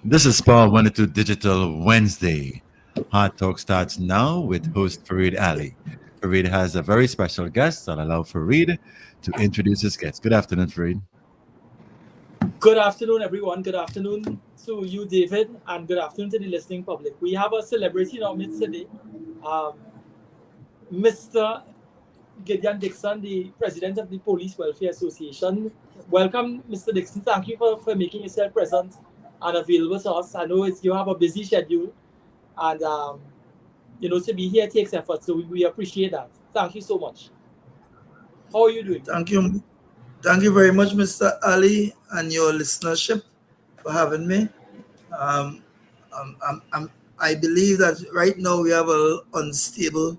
This is Paul 102 Digital Wednesday. Hot Talk starts now with host Farid Ali. Farid has a very special guest. I'll allow Farid to introduce his guest. Good afternoon, Farid. Good afternoon, everyone. Good afternoon to you, David, and good afternoon to the listening public. We have a celebrity in our midst today, um, Mr. Gideon Dixon, the president of the Police Welfare Association. Welcome, Mr. Dixon. Thank you for making yourself present and available to us. I know you have a busy schedule, and to be here takes effort, so we appreciate that. Thank you so much. How are you doing? Thank you. Thank you very much, Mr. Ali, and your listenership for having me. Um, I believe that right now we have a unstable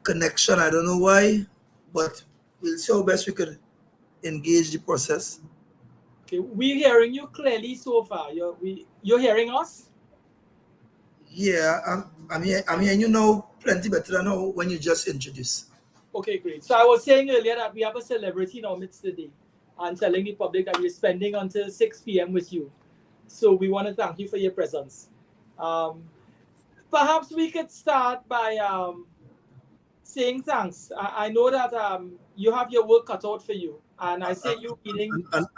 connection. I don't know why, but we'll see how best we could engage the process. Okay, we're hearing you clearly so far. You're hearing us? Yeah, I'm hearing you now plenty better than now when you just introduced. Okay, great. So I was saying earlier that we have a celebrity in our midst today and telling the public that we're spending until 6 p.m. with you. So we want to thank you for your presence. Perhaps we could start by saying thanks. I know that you have your work cut out for you, and I say you meaning. I'm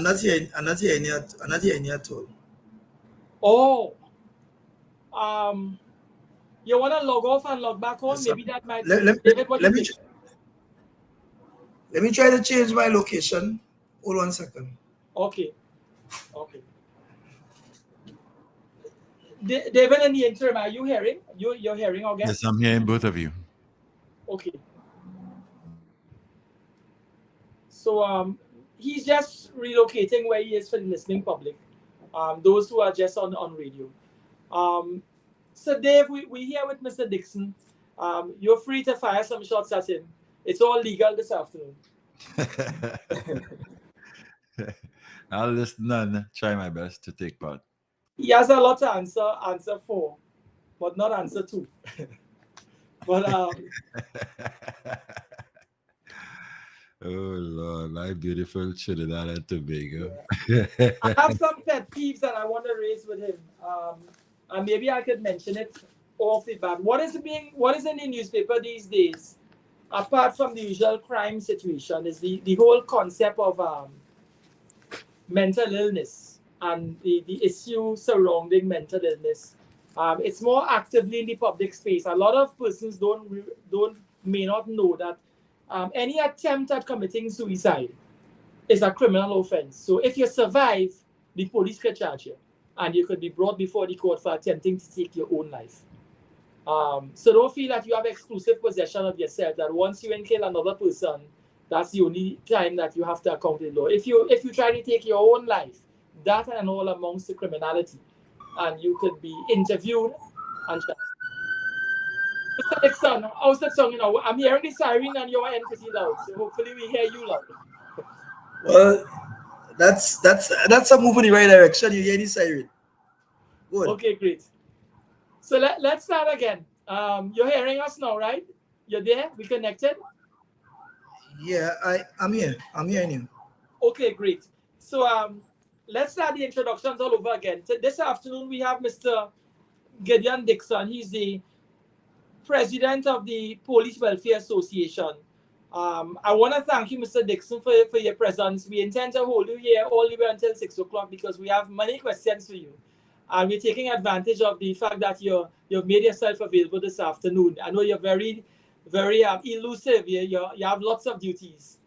not hearing you at all. Oh, you want to log off and log back on? Yes, maybe that might. let me try to change my location. Hold on a second. Okay. David, in the interim, are you hearing? You're hearing our guest? Yes, I'm hearing both of you. Okay. So he's just relocating where he is for the listening public. Those who are just on radio. So Dave, we're here with Mr. Dixon. You're free to fire some shots at him. It's all legal this afternoon. I'll listen and try my best to take part. He has a lot to answer for, but not answer to. But Oh Lord, my beautiful Trinidad and Tobago. I have some pet peeves that I want to raise with him. And maybe I could mention it off the bat. What is in the newspaper these days, apart from the usual crime situation, is the whole concept of mental illness and the issue surrounding mental illness. It's more actively in the public space. A lot of persons may not know that any attempt at committing suicide is a criminal offense. So if you survive, the police could charge you, and you could be brought before the court for attempting to take your own life. So don't feel that you have exclusive possession of yourself, that once you kill another person, that's the only time that you have to account in law. If you try to take your own life, that and all amounts to criminality, and you could be interviewed and charged. Mr. Dixon, how's that song? I'm hearing the siren and your end pretty loud, so hopefully we hear you loud. Well, that's a move in the right direction. You hear the siren. Good. Okay, great. So let's start again. You're hearing us now, right? You're there? We connected? Yeah, I'm here. I'm hearing you. Okay, great. So let's start the introductions all over again. So this afternoon we have Mr. Gideon Dixon. He's the president of the Police Welfare Association. I want to thank you, Mr. Dixon, for your presence. We intend to hold you here all the way until 6 o'clock because we have many questions for you. And we're taking advantage of the fact that you've made yourself available this afternoon. I know you're very, very elusive. You have lots of duties.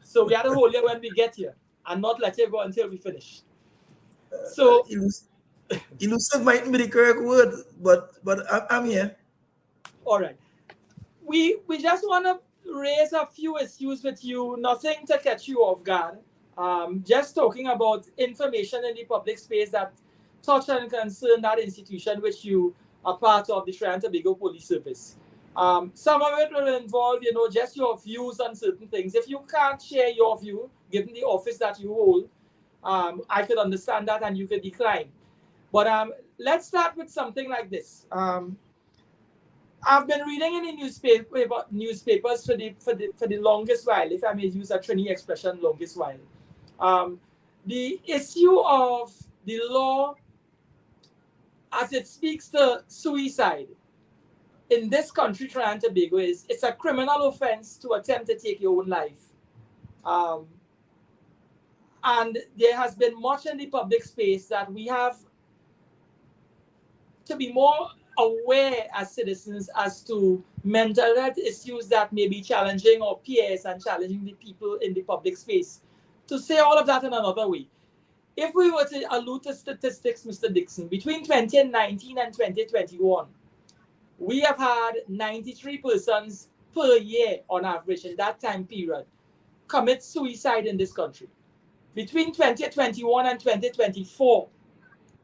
So we have to hold you when we get here and not let you go until we finish. So elusive mightn't be the correct word, but I'm here. All right. We just want to raise a few issues with you, nothing to catch you off guard. Just talking about information in the public space that touch and concern that institution which you are part of, the Trinidad and Tobago Police Service. Some of it will involve, just your views on certain things. If you can't share your view, given the office that you hold, I could understand that and you could decline. But let's start with something like this. I've been reading in the newspapers for the longest while, if I may use a Trini expression, longest while. the issue of the law as it speaks to suicide in this country, Trinidad and Tobago, is it's a criminal offense to attempt to take your own life. Um, and there has been much in the public space that we have to be more aware as citizens as to mental health issues that may be challenging our peers and challenging the people in the public space. To say all of that in another way, if we were to allude to statistics, Mr. Dixon, between 2019 and 2021, we have had 93 persons per year on average in that time period commit suicide in this country. Between 2021 and 2024,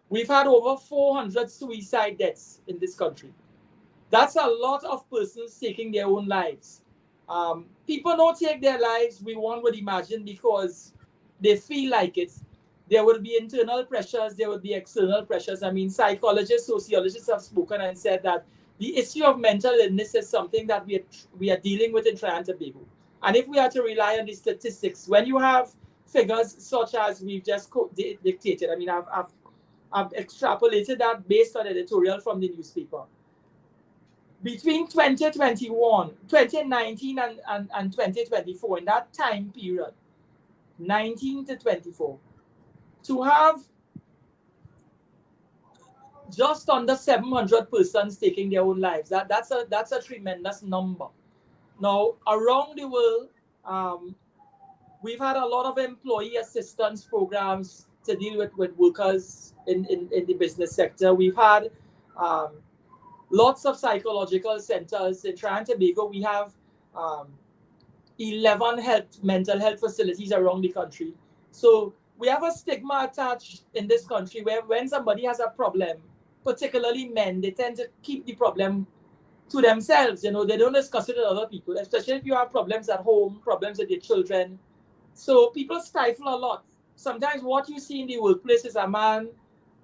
we've had over 400 suicide deaths in this country. That's a lot of persons taking their own lives. People don't take their lives, one would imagine, because they feel like it. There will be internal pressures, there will be external pressures. I mean, psychologists, sociologists have spoken and said that the issue of mental illness is something that we are dealing with in Trinidad and Tobago. And if we are to rely on the statistics, when you have figures such as we've just dictated, I mean, I've extrapolated that based on editorial from the newspaper. Between 2021, 2019 and 2024, in that time period, 19 to 24, to have just under 700 persons taking their own lives, that's a tremendous number. Now, around the world, we've had a lot of employee assistance programs to deal with workers in the business sector. We've had lots of psychological centers. In Trinidad and Tobago, we have 11 mental health facilities around the country. So we have a stigma attached in this country where when somebody has a problem, particularly men, they tend to keep the problem to themselves. They don't discuss it with other people, especially if you have problems at home, problems with your children. So people stifle a lot. Sometimes what you see in the workplace is a man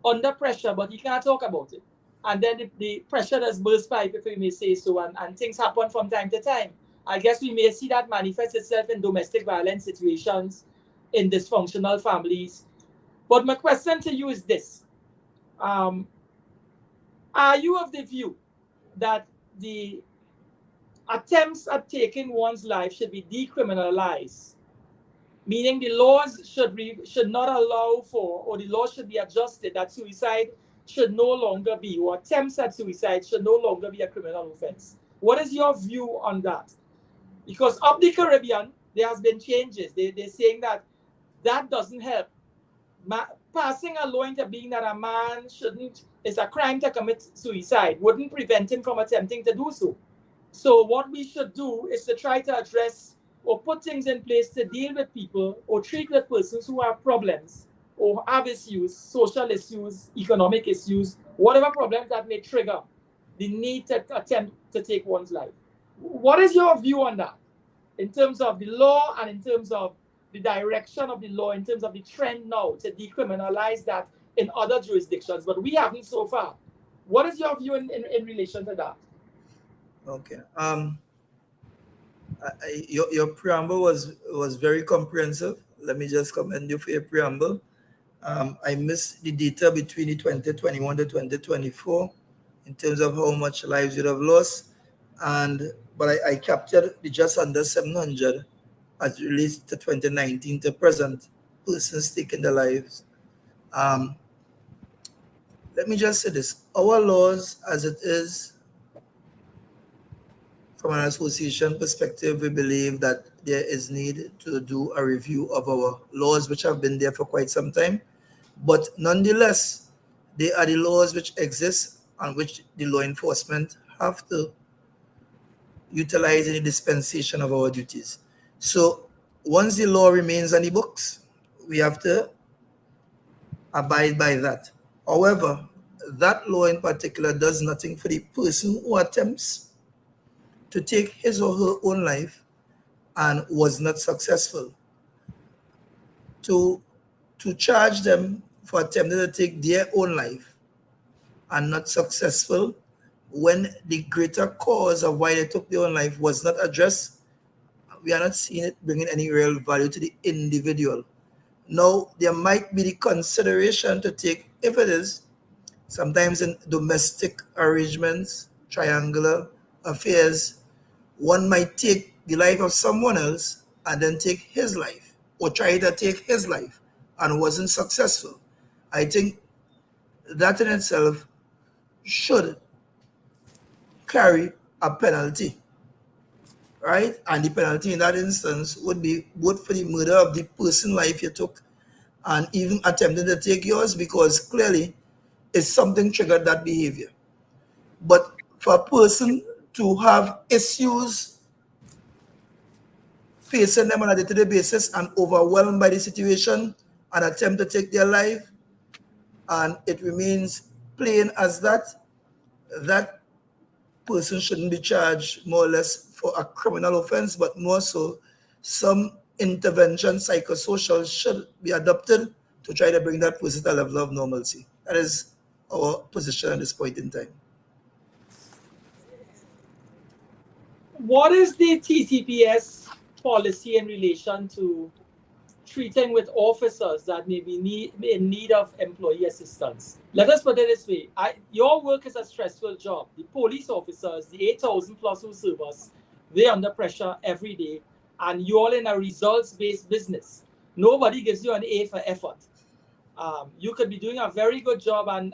under pressure, but he can't talk about it. And then the pressure does burst pipe, if we may say so, and things happen from time to time. I guess we may see that manifest itself in domestic violence situations, in dysfunctional families. But my question to you is this. Are you of the view that the attempts at taking one's life should be decriminalized? Meaning the laws should not allow for, or the laws should be adjusted that suicide should no longer be, or attempts at suicide should no longer be a criminal offense. What is your view on that? Because up the Caribbean, there has been changes. They're saying that doesn't help. Passing a law into being that a man it's a crime to commit suicide, wouldn't prevent him from attempting to do so. So what we should do is to try to address or put things in place to deal with people or treat with persons who have problems or have issues, social issues, economic issues, whatever problems that may trigger the need to attempt to take one's life. What is your view on that in terms of the law and in terms of the direction of the law, in terms of the trend now to decriminalize that in other jurisdictions, but we haven't so far? What is your view in relation to that? Okay. Your preamble was very comprehensive. Let me just commend you for your preamble. I missed the data between the 2021 to 2024 in terms of how much lives you'd have lost, but I captured the just under 700 as it relates to 2019 to present persons taking their lives. Let me just say this. Our laws, as it is, from an association perspective, we believe that there is need to do a review of our laws, which have been there for quite some time. But nonetheless, they are the laws which exist and which the law enforcement have to utilize in the dispensation of our duties. So once the law remains on the books, we have to abide by that. However, that law in particular does nothing for the person who attempts to take his or her own life and was not successful. To charge them for attempting to take their own life and not successful when the greater cause of why they took their own life was not addressed, we are not seeing it bringing any real value to the individual. Now, there might be the consideration to take, if it is, sometimes in domestic arrangements, triangular affairs, one might take the life of someone else and then take his life, or try to take his life and wasn't successful. I think that in itself should carry a penalty, right? And the penalty in that instance would be both for the murder of the person life you took and even attempting to take yours, because clearly it's something triggered that behavior. But for a person to have issues facing them on a day-to-day basis and overwhelmed by the situation and attempt to take their life, and it remains plain as that, that person shouldn't be charged more or less for a criminal offense, but more so some intervention psychosocial should be adopted to try to bring that person to a level of normalcy. That is our position at this point in time. What is the TTPS policy in relation to treating with officers that may be in need of employee assistance? Let us put it this way. Your work is a stressful job. The police officers, the 8,000 plus who serve us, they're under pressure every day, and you're all in a results-based business. Nobody gives you an A for effort. You could be doing a very good job, and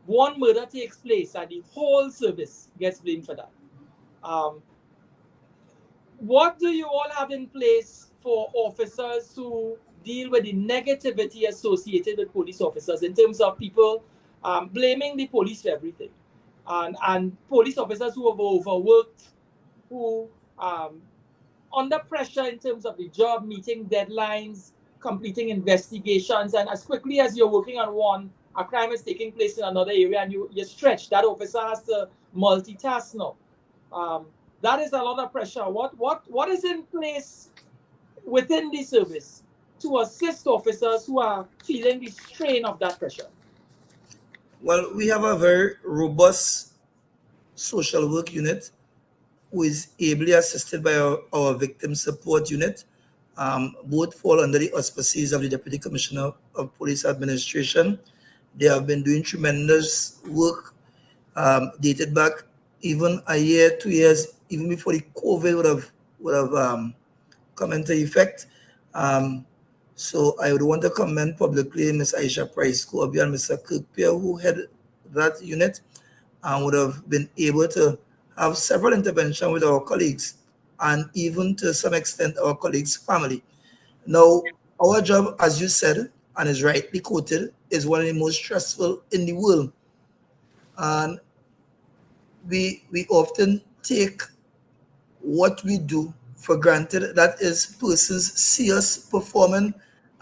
one murder takes place, and the whole service gets blamed for that. What do you all have in place for officers who deal with the negativity associated with police officers in terms of people blaming the police for everything, and police officers who have overworked, who under pressure in terms of the job, meeting deadlines, completing investigations, and as quickly as you're working on one, a crime is taking place in another area, and you're stretched. That officer has to multitask now. That is a lot of pressure. What is in place within the service to assist officers who are feeling the strain of that pressure? Well, we have a very robust social work unit who is ably assisted by our victim support unit. Both fall under the auspices of the Deputy Commissioner of Police Administration. They have been doing tremendous work, dated back even a year, 2 years, even before the COVID would have come into effect. So I would want to commend publicly Ms. Aisha Price Corby and Mr. Kirk Pierre, who head that unit, and would have been able to have several interventions with our colleagues and even to some extent our colleagues' family. Now, our job, as you said, and is rightly quoted, is one of the most stressful in the world. And we often take what we do for granted. That is, persons see us performing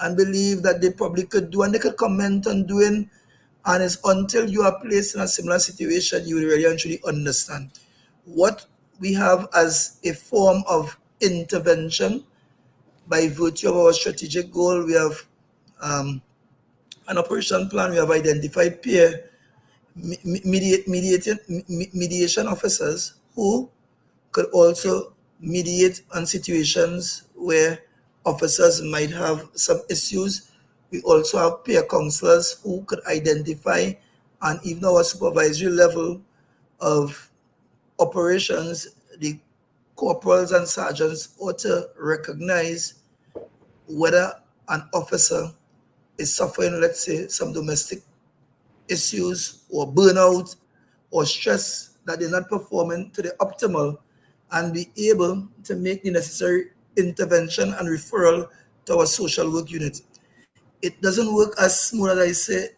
and believe that they probably could do and they could comment on doing. And it's until you are placed in a similar situation you will really and truly understand what we have as a form of intervention. By virtue of our strategic goal, we have an operation plan. We have identified peer mediation officers who could also mediate on situations where officers might have some issues. We also have peer counselors who could identify, and even our supervisory level of operations, the corporals and sergeants ought to recognize whether an officer is suffering, let's say, some domestic issues or burnout or stress, that they're not performing to the optimal, and be able to make the necessary intervention and referral to our social work unit. It doesn't work as smooth as I say,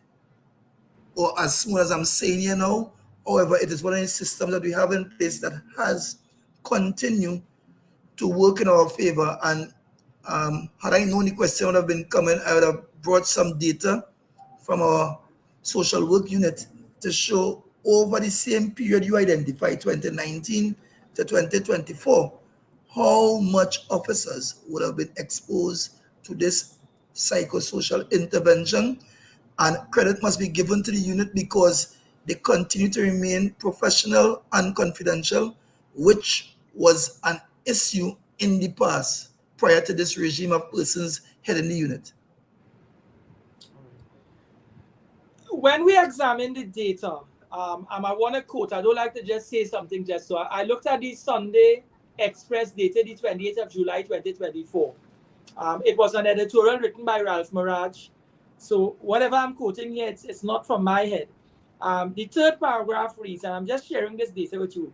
or as smooth as I'm saying here now. However, it is one of the systems that we have in place that has continued to work in our favor. And had I known the question would have been coming, I would have brought some data from our social work unit to show over the same period you identified, 2019 to 2024, how much officers would have been exposed to this psychosocial intervention. And credit must be given to the unit because they continue to remain professional and confidential, which was an issue in the past prior to this regime of persons heading the unit. When we examine the data, and I want to quote, I don't like to just say something just so. I looked at the Sunday Express dated the 28th of July 2024. It was an editorial written by Ralph Maraj. So whatever I'm quoting here, it's not from my head. The third paragraph reads, and I'm just sharing this data with you.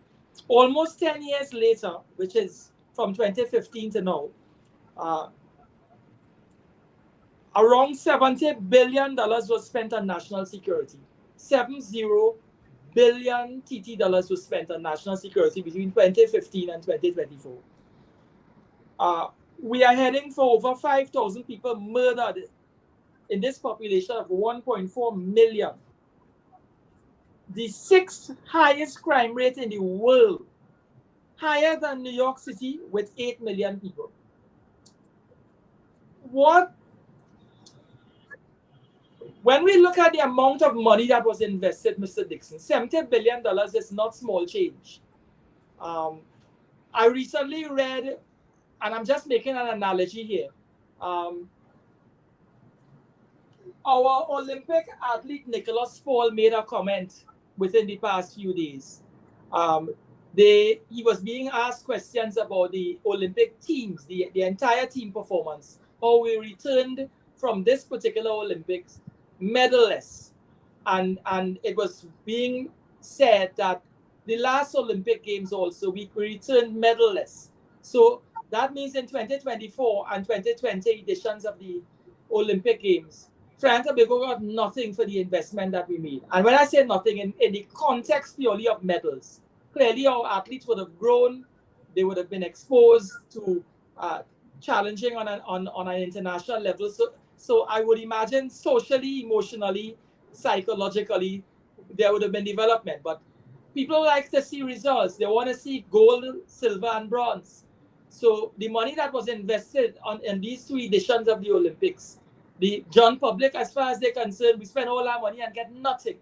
Almost 10 years later, which is from 2015 to now, around $70 billion was spent on national security. 70 billion TT dollars was spent on national security between 2015 and 2024. We are heading for over 5,000 people murdered in this population of 1.4 million. The sixth highest crime rate in the world, higher than New York City with 8 million people. When we look at the amount of money that was invested, Mr. Dixon, $70 billion is not small change. I recently read, and I'm just making an analogy here. Our Olympic athlete Nicholas Paul made a comment within the past few days. He was being asked questions about the Olympic teams, the entire team performance, how we returned from this particular Olympics medalless, and it was being said that the last Olympic Games also we returned medalless. So that means in 2024 and 2020 editions of the Olympic Games, Trinidad and Tobago got nothing for the investment that we made. And when I say nothing, in the context purely of medals, clearly our athletes would have grown, they would have been exposed to challenging on an international level. So I would imagine socially, emotionally, psychologically, there would have been development. But people like to see results. They want to see gold, silver, and bronze. So the money that was invested in these two editions of the Olympics, the general public, as far as they're concerned, we spend all our money and get nothing.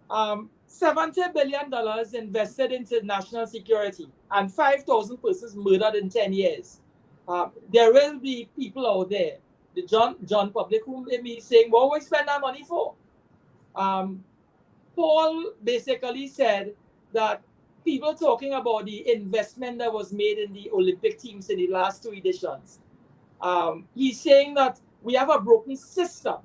$70 billion invested into national security and 5,000 persons murdered in 10 years. There will be people out there, the John public, who may be saying, what we spend our money for? Paul basically said that people talking about the investment that was made in the Olympic teams in the last two editions. He's saying that we have a broken system.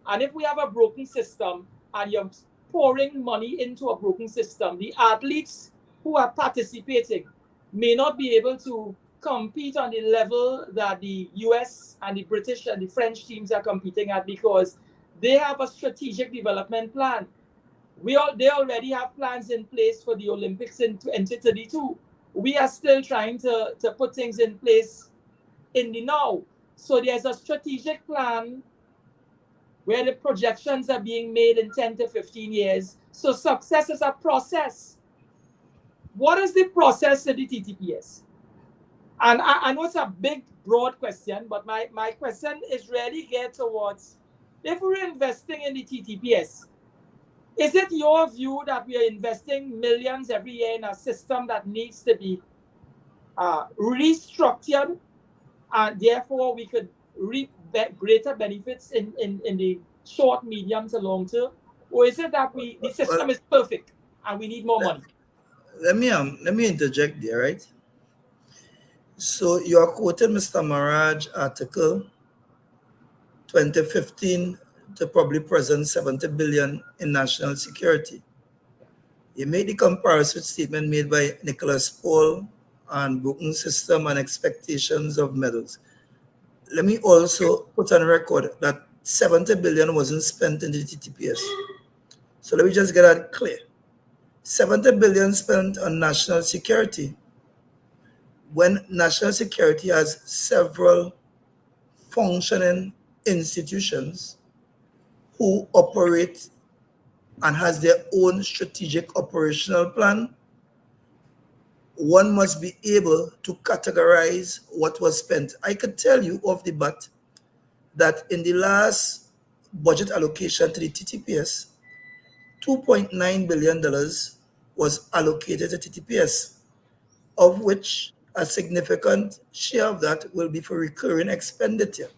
And if we have a broken system and you're pouring money into a broken system, the athletes who are participating may not be able to compete on the level that the US and the British and the French teams are competing at, because they have a strategic development plan. They already have plans in place for the Olympics in 2032. We are still trying to put things in place in the now. So there's a strategic plan where the projections are being made in 10 to 15 years. So success is a process. What is the process in the TTPS? And I know it's a big, broad question, but my question is really geared towards, if we're investing in the TTPS, is it your view that we are investing millions every year in a system that needs to be restructured, and therefore we could reap greater benefits in the short, medium to long term? Or is it that the system is perfect and we need more money? Let me interject there, right? So you are quoting Mr. Maraj article 2015 to probably present 70 billion in national security. He made the comparison statement made by Nicholas Paul on broken system and expectations of medals. Let me also put on record that 70 billion wasn't spent in the TTPS. So let me just get that clear. 70 billion spent on national security, when national security has several functioning institutions who operate and has their own strategic operational plan, one must be able to categorize what was spent. I could tell you off the bat that in the last budget allocation to the TTPS, $2.9 billion was allocated to TTPS, of which a significant share of that will be for recurring expenditure.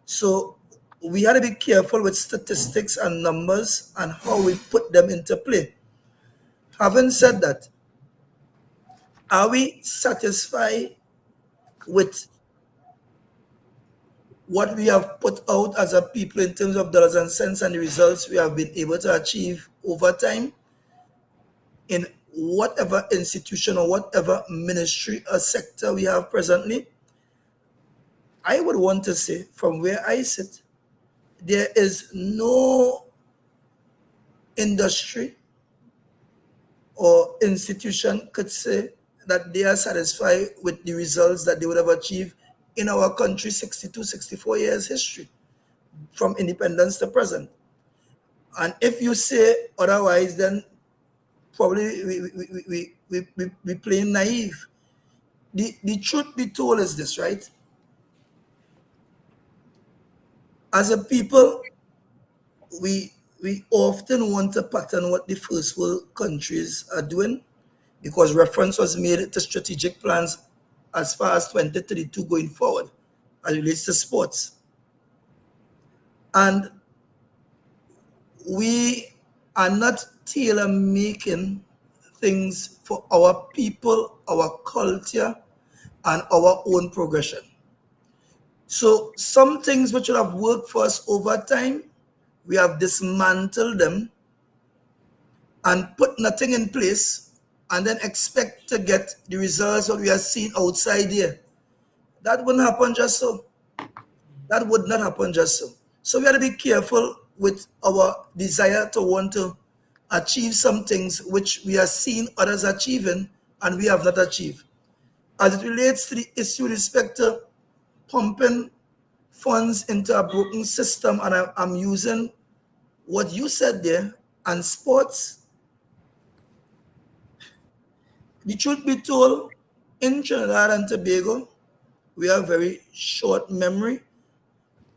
So we had to be careful with statistics and numbers and how we put them into play. Having said that, are we satisfied with what we have put out as a people in terms of dollars and cents and the results we have been able to achieve over time in whatever institution or whatever ministry or sector we have presently? I would want to say, from where I sit, there is no industry or institution could say that they are satisfied with the results that they would have achieved in our country's 62, 64 years history, from independence to present. And if you say otherwise, then probably we playing naive. The truth be told is this, right? As a people, we often want to pattern what the first world countries are doing, because reference was made to strategic plans as far as 2032 going forward as it relates to sports. And we are not tailor making things for our people, our culture, and our own progression. So some things which would have worked for us over time, we have dismantled them and put nothing in place and then expect to get the results that we are seeing outside here. That wouldn't happen just so. That would not happen just so. So we have to be careful with our desire to want to achieve some things which we are seeing others achieving and we have not achieved. As it relates to the issue with respect to pumping funds into a broken system, and I'm using what you said there, and sports, the truth be told, in Trinidad and Tobago, we have very short memory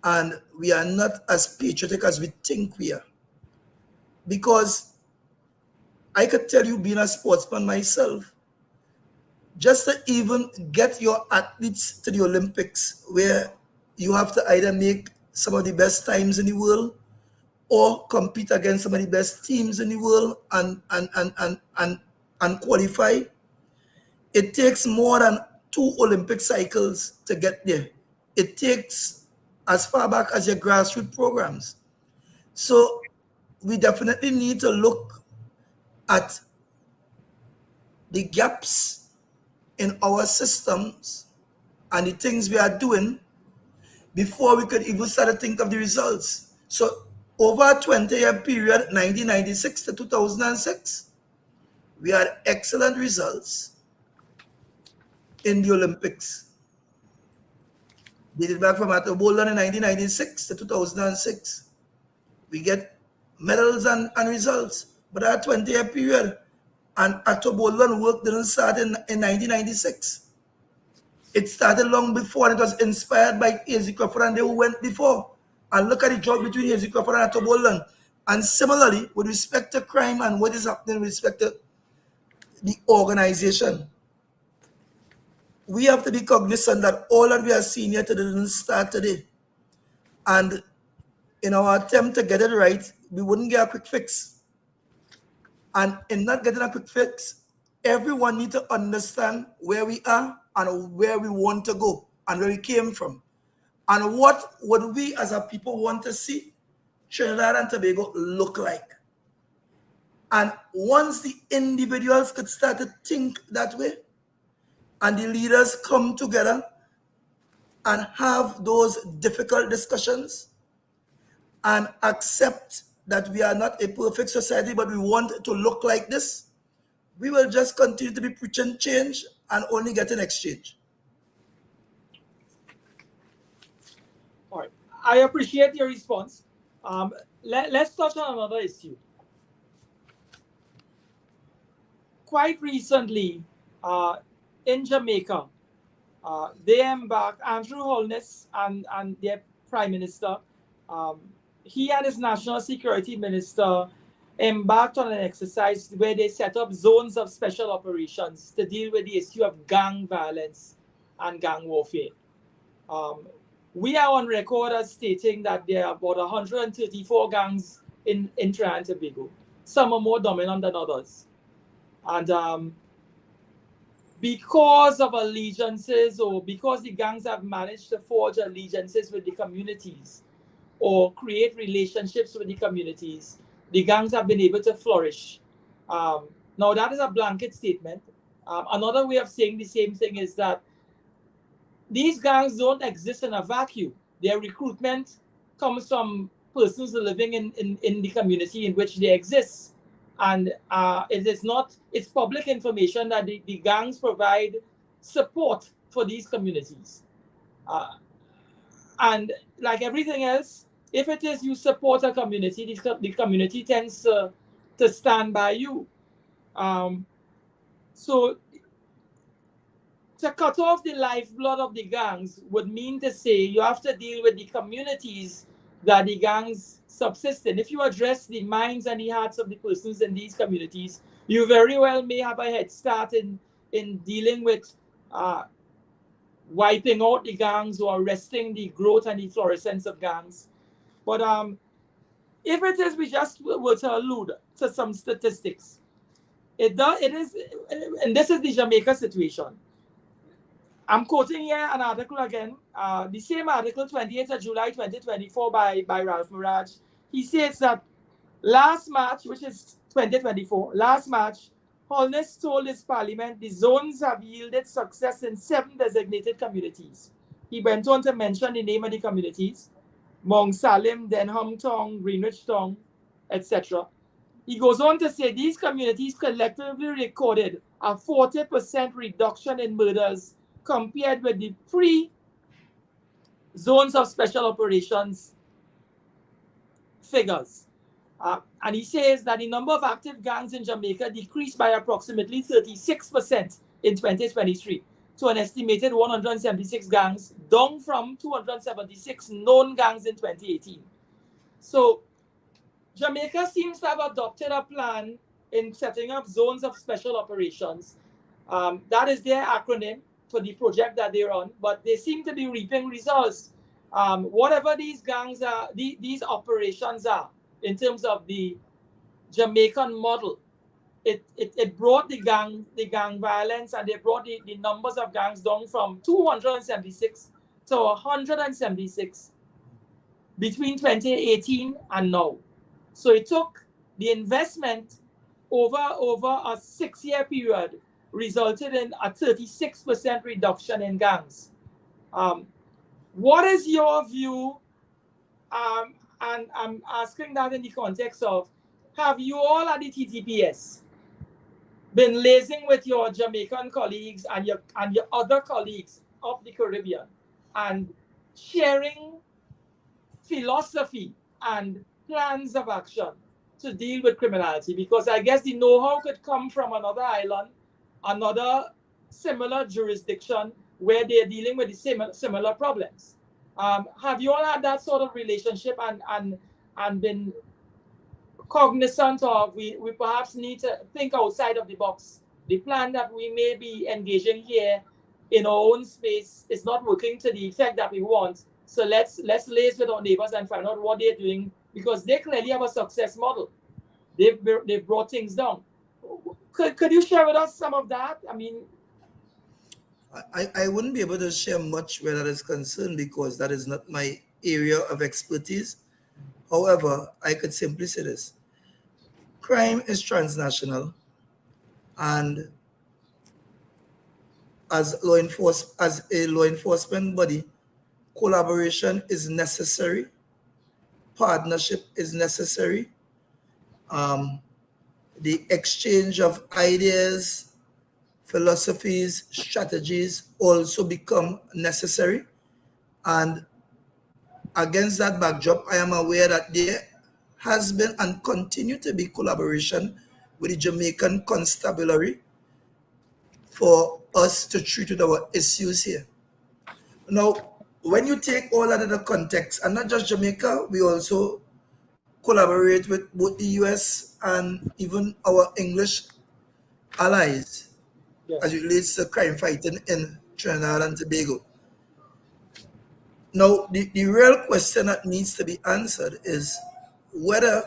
and we are not as patriotic as we think we are. Because I could tell you, being a sportsman myself, just to even get your athletes to the Olympics, where you have to either make some of the best times in the world or compete against some of the best teams in the world and qualify, it takes more than 2 Olympic cycles to get there. It takes as far back as your grassroots programs. So we definitely need to look at the gaps in our systems and the things we are doing before we could even start to think of the results. So over a 20-year period, 1996 to 2006, we had excellent results in the Olympics. Dated back from Atto Boldon in 1996 to 2006. We get medals and results. But that 20-year period, and Atto Boldon work didn't start in 1996. It started long before, and it was inspired by Hazy Crawford and they who went before. And look at the job between Hazy Crawford and Atto Boldon. And similarly, with respect to crime and what is happening with respect to the organization, we have to be cognizant that all that we are seeing here today didn't start today. And in our attempt to get it right, we wouldn't get a quick fix. And in not getting a quick fix, everyone needs to understand where we are and where we want to go and where we came from. And what would we as a people want to see Trinidad and Tobago look like? And once the individuals could start to think that way, and the leaders come together and have those difficult discussions and accept that we are not a perfect society, but we want it to look like this, we will just continue to be preaching change and only get an exchange. All right. I appreciate your response. Let's touch on another issue. Quite recently, in Jamaica, they embarked, Andrew Holness and their Prime Minister, he and his National Security Minister embarked on an exercise where they set up zones of special operations to deal with the issue of gang violence and gang warfare. we are on record as stating that there are about 134 gangs in Trinidad and Tobago. Some are more dominant than others. And because of allegiances, or because the gangs have managed to forge allegiances with the communities or create relationships with the communities, the gangs have been able to flourish. Now, that is a blanket statement. Another way of saying the same thing is that these gangs don't exist in a vacuum. Their recruitment comes from persons living in the community in which they exist. And it's public information that the gangs provide support for these communities. And like everything else, if it is you support a community, the community tends to stand by you. So to cut off the lifeblood of the gangs would mean to say you have to deal with the communities that the gangs subsist in. If you address the minds and the hearts of the persons in these communities, you very well may have a head start in dealing with wiping out the gangs or arresting the growth and the fluorescence of gangs. But if it is, we just were to allude to some statistics. It is, and this is the Jamaica situation. I'm quoting here an article again, the same article, 28th of July 2024 by Ralph Mirage. He says that last March, which is 2024, last March, Holness told his parliament the zones have yielded success in 7 designated communities. He went on to mention the name of the communities: Mount Salim, Denham Town, Greenwich Town, etc. He goes on to say these communities collectively recorded a 40% reduction in murders compared with the pre-zones of special operations figures. And he says that the number of active gangs in Jamaica decreased by approximately 36% in 2023 to an estimated 176 gangs, down from 276 known gangs in 2018. So Jamaica seems to have adopted a plan in setting up zones of special operations. That is their acronym for the project that they're on, but they seem to be reaping results. Whatever these gangs are, these operations are, in terms of the Jamaican model, it brought the gang violence, and they brought the numbers of gangs down from 276 to 176 between 2018 and now. So it took the investment over a 6-year period, resulted in a 36% reduction in gangs. What is your view? And I'm asking that in the context of, have you all at the TTPS been liaising with your Jamaican colleagues and your other colleagues of the Caribbean and sharing philosophy and plans of action to deal with criminality? Because I guess the know-how could come from another island, another similar jurisdiction where they're dealing with the similar problems. Have you all had that sort of relationship and been cognizant of we perhaps need to think outside of the box? The plan that we may be engaging here in our own space is not working to the effect that we want. So let's liaise with our neighbors and find out what they're doing, because they clearly have a success model. They've brought things down. Could you share with us some of that? I mean, I wouldn't be able to share much where that is concerned, because that is not my area of expertise. However, I could simply say this: crime is transnational, and as a law enforcement body, collaboration is necessary, partnership is necessary. The exchange of ideas, philosophies, strategies also become necessary. And against that backdrop, I am aware that there has been and continue to be collaboration with the Jamaican Constabulary for us to treat with our issues here. Now, when you take all that in the context, and not just Jamaica, we also collaborate with both the US and even our English allies, yes, as it relates to crime fighting in Trinidad and Tobago. Now, the real question that needs to be answered is whether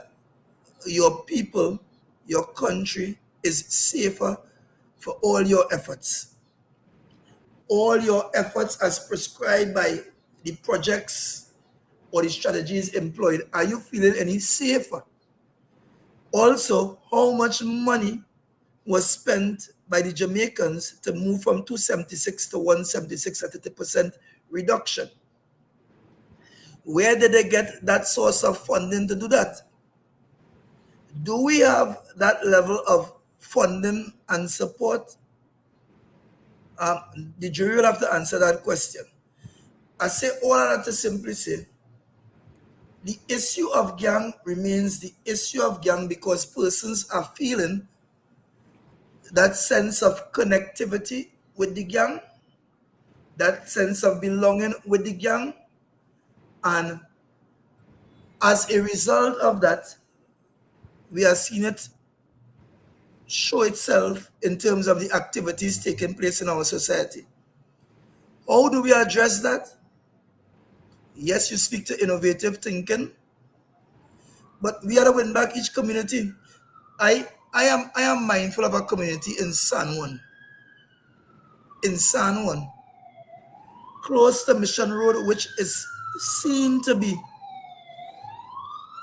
your people, your country is safer for all your efforts. All your efforts as prescribed by the projects or the strategies employed, are you feeling any safer? Also, how much money was spent by the Jamaicans to move from 276 to 176 at 30% reduction? Where did they get that source of funding to do that? Do we have that level of funding and support? The jury will have to answer that question. I say all of that to simply say the issue of gang remains the issue of gang because persons are feeling that sense of connectivity with the gang, that sense of belonging with the gang, and as a result of that, we are seeing it show itself in terms of the activities taking place in our society. How do we address that? Yes, you speak to innovative thinking, but we are to win back each community. I am mindful of a community in San Juan. In San Juan, close to Mission Road, which is seen to be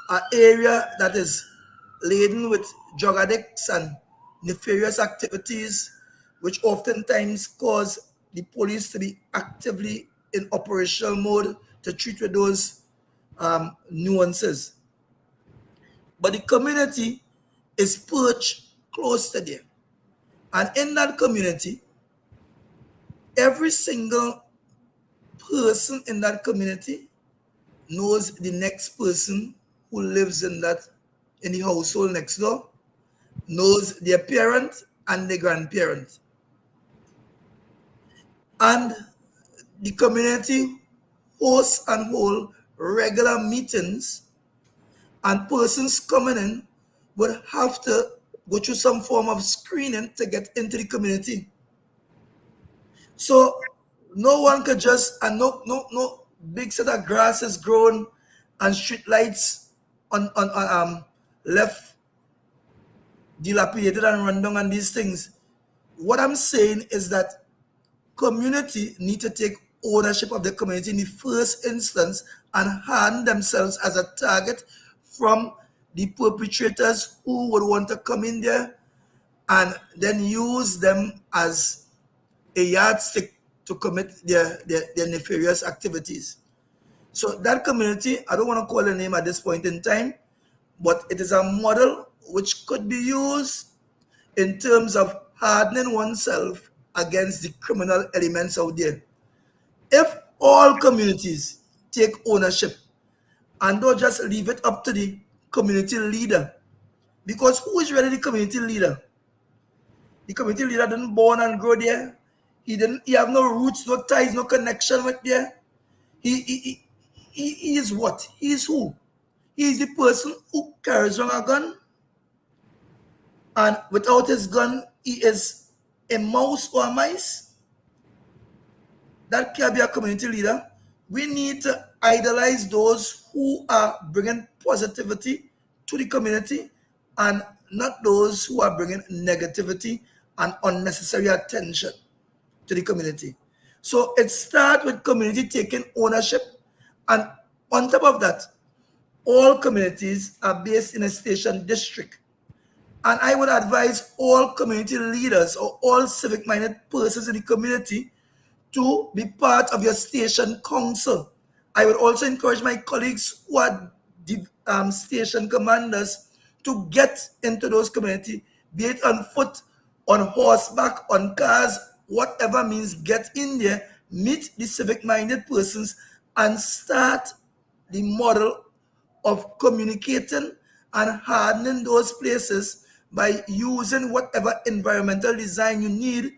an area that is laden with drug addicts and nefarious activities, which oftentimes cause the police to be actively in operational mode to treat with those nuances. But the community is perched close to there. And in that community, every single person in that community knows the next person who lives in the household next door, knows their parent and their grandparent. And the community hosts and hold regular meetings, and persons coming in would have to go through some form of screening to get into the community. So no one could just, and no big set of grass is grown and street lights on left dilapidated and run down and these things. What I'm saying is that community need to take ownership of the community in the first instance and harden themselves as a target from the perpetrators who would want to come in there and then use them as a yardstick to commit their nefarious activities. So that community, I don't want to call a name at this point in time, but it is a model which could be used in terms of hardening oneself against the criminal elements out there. If all communities take ownership and don't just leave it up to the community leader, because who is really the community leader? The community leader didn't born and grow there. He have no roots, no ties, no connection with there. He is what? He is who? He is the person who carries around a gun, and without his gun, he is a mouse or a mice. That can be a community leader. We need to idolize those who are bringing positivity to the community and not those who are bringing negativity and unnecessary attention to the community. So it starts with community taking ownership, and on top of that, all communities are based in a station district. And I would advise all community leaders or all civic-minded persons in the community to be part of your station council. I would also encourage my colleagues who are the station commanders to get into those communities, be it on foot, on horseback, on cars, whatever means, get in there, meet the civic-minded persons, and start the model of communicating and hardening those places by using whatever environmental design you need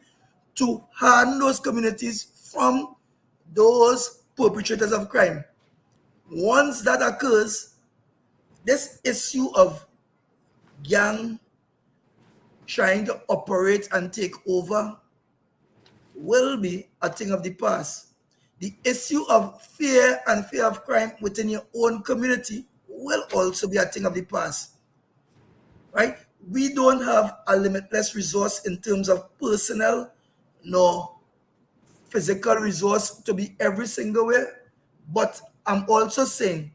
to harden those communities from those perpetrators of crime. Once that occurs, this issue of gang trying to operate and take over will be a thing of the past. The issue of fear and fear of crime within your own community will also be a thing of the past, right? We don't have a limitless resource in terms of personnel nor physical resource to be every single way, but I'm also saying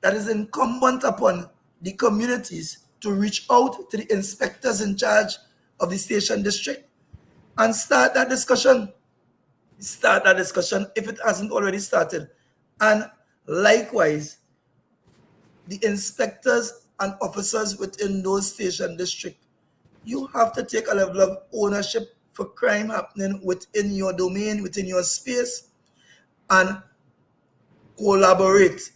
that it's incumbent upon the communities to reach out to the inspectors in charge of the station district and start that discussion. Start that discussion if it hasn't already started. And likewise, the inspectors and officers within those station districts, you have to take a level of ownership for crime happening within your domain, within your space, and collaborate.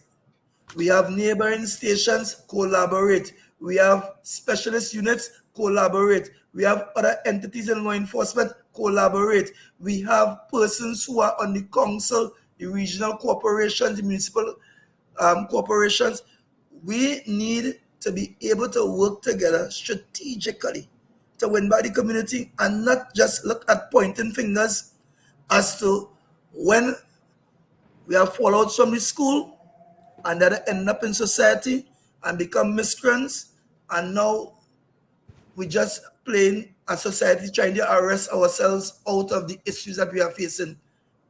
We have neighboring stations, collaborate. We have specialist units, collaborate. We have other entities in law enforcement, collaborate. We have persons who are on the council, the regional corporations, the municipal corporations. We need to be able to work together strategically to win by the community and not just look at pointing fingers as to when we have fallouts from the school and then end up in society and become miscreants, and now we just plain as society trying to arrest ourselves out of the issues that we are facing.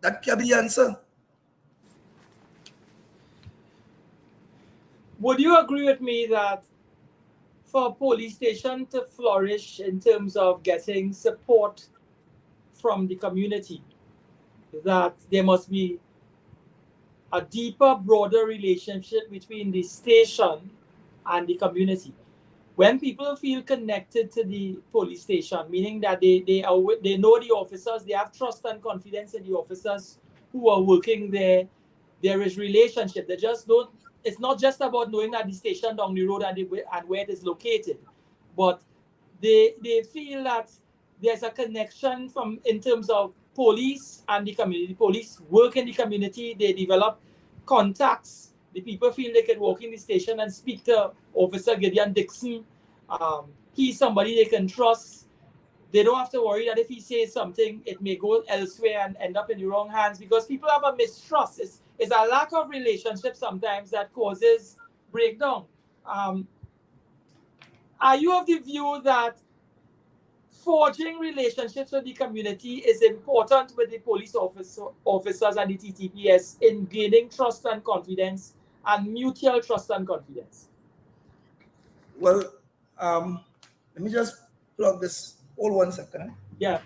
That can be the answer. Would you agree with me that for a police station to flourish in terms of getting support from the community, that there must be a deeper, broader relationship between the station and the community? When people feel connected to the police station, meaning that they know the officers, they have trust and confidence in the officers who are working there, there is relationship. They just don't. It's not just about knowing that the station down the road and where it is located, but they feel that there's a connection from in terms of police and the community. Police work in the community. They develop contacts. The people feel they can walk in the station and speak to Officer Gideon Dixon. He's somebody they can trust. They don't have to worry that if he says something, it may go elsewhere and end up in the wrong hands, because people have a mistrust. It's a lack of relationship sometimes that causes breakdown. Are you of the view that forging relationships with the community is important with the police officers and the TTPS in gaining trust and confidence and mutual trust and confidence? Well, let me just plug this. Hold 1 second. Yeah.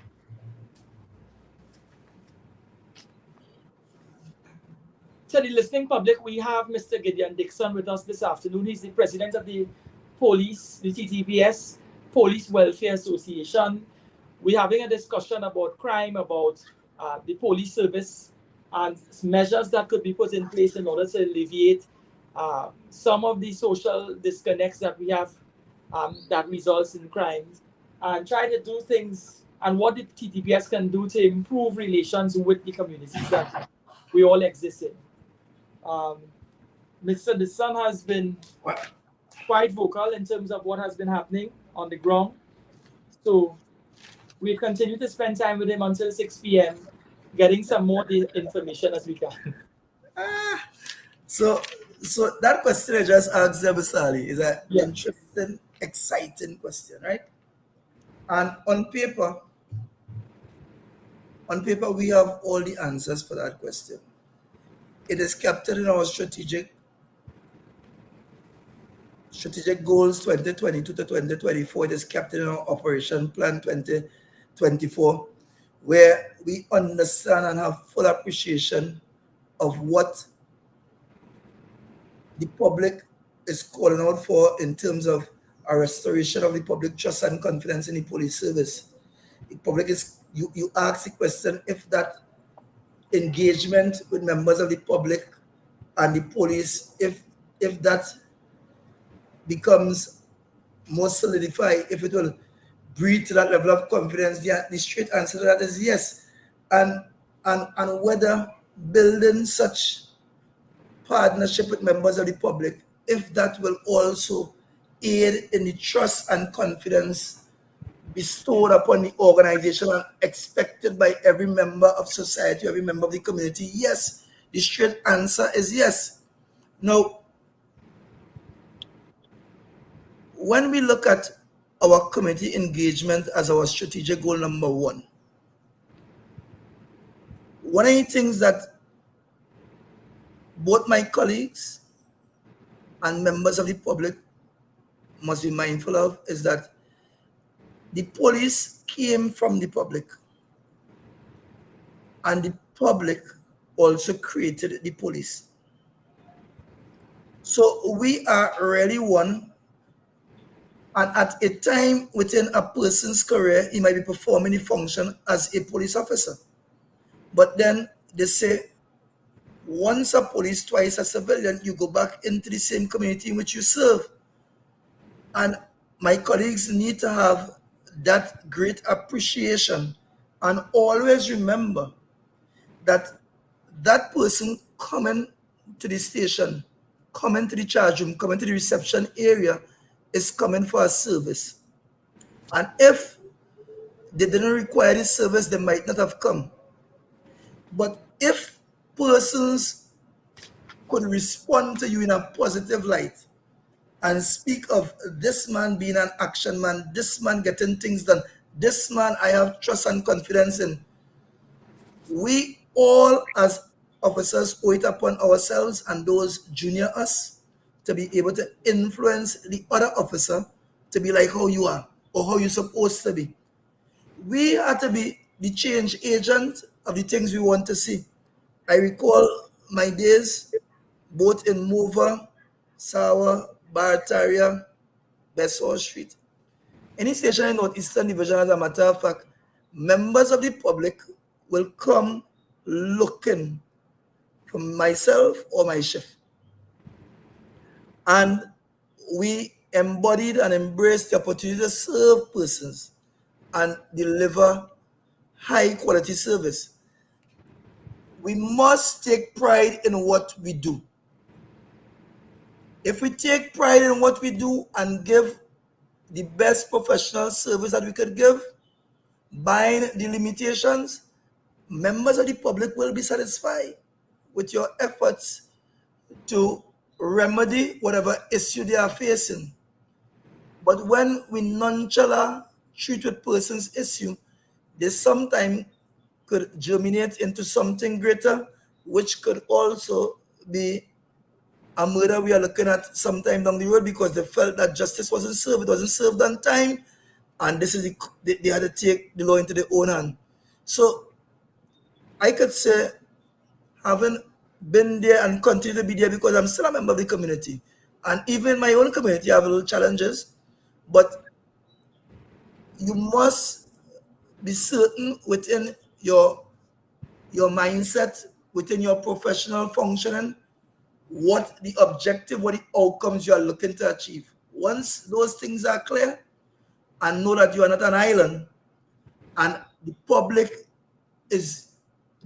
To the listening public, we have Mr. Gideon Dixon with us this afternoon. He's the president of the TTPS, Police Welfare Association. We're having a discussion about crime, about the police service and measures that could be put in place in order to alleviate some of the social disconnects that we have that results in crimes, and try to do things and what the TTPS can do to improve relations with the communities that we all exist in. Mr. Dixon has been quite vocal in terms of what has been happening on the ground. So we'll continue to spend time with him until 6 p.m., getting some more information as we can. So that question I just asked Mr. is an interesting, exciting question, right? And on paper, we have all the answers for that question. It is captured in our strategic goals 2022 to 2024. It is captured in our operation plan 2024, where we understand and have full appreciation of what the public is calling out for in terms of a restoration of the public trust and confidence in the police service. The public is, you ask the question if that engagement with members of the public and the police, if that becomes more solidified, if it will breed to that level of confidence, the straight answer to that is yes. And whether building such partnership with members of the public, if that will also aid in the trust and confidence bestowed upon the organization and expected by every member of society, every member of the community? Yes. The straight answer is yes. Now, when we look at our community engagement as our strategic goal number one of the things that both my colleagues and members of the public must be mindful of is that the police came from the public, and the public also created the police. So we are really one, and at a time within a person's career, he might be performing the function as a police officer. But then they say, once a police, twice a civilian, you go back into the same community in which you serve. And my colleagues need to have that great appreciation and always remember that that person coming to the station, coming to the charge room, coming to the reception area is coming for a service. And if they didn't require this service, they might not have come. But if persons could respond to you in a positive light and speak of this man being an action man, this man getting things done, this man I have trust and confidence in, we all as officers owe it upon ourselves and those junior us to be able to influence the other officer to be like how you are or how you're supposed to be. We have to be the change agent of the things we want to see. I recall my days both in Mover, Sawa, Barataria, Besor Street. Any station in Northeastern Division, as a matter of fact, members of the public will come looking for myself or my shift. And we embodied and embraced the opportunity to serve persons and deliver high quality service. We must take pride in what we do. If we take pride in what we do and give the best professional service that we could give, barring the limitations, members of the public will be satisfied with your efforts to remedy whatever issue they are facing. But when we nonchalant treat with persons' issue, they sometimes could germinate into something greater, which could also be a murder we are looking at sometime down the road because they felt that justice wasn't served, it wasn't served on time, and this is they had to take the law into their own hand. So I could say, having been there and continue to be there because I'm still a member of the community, and even my own community I have little challenges, but you must be certain within your mindset, within your professional functioning, what the objective, what the outcomes you are looking to achieve. Once those things are clear, and know that you are not an island, and the public and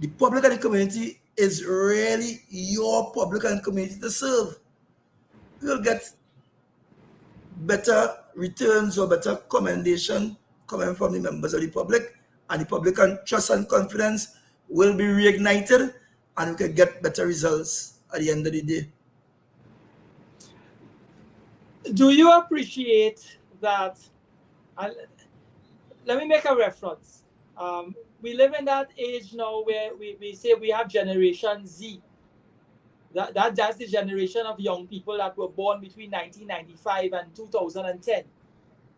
the community is really your public and community to serve, you will get better returns or better commendation coming from the members of the public, and the public and trust and confidence will be reignited, and we can get better results at the end of the day. Do you appreciate that? Let me make a reference. We live in that age now where we say we have Generation Z. That's the generation of young people that were born between 1995 and 2010.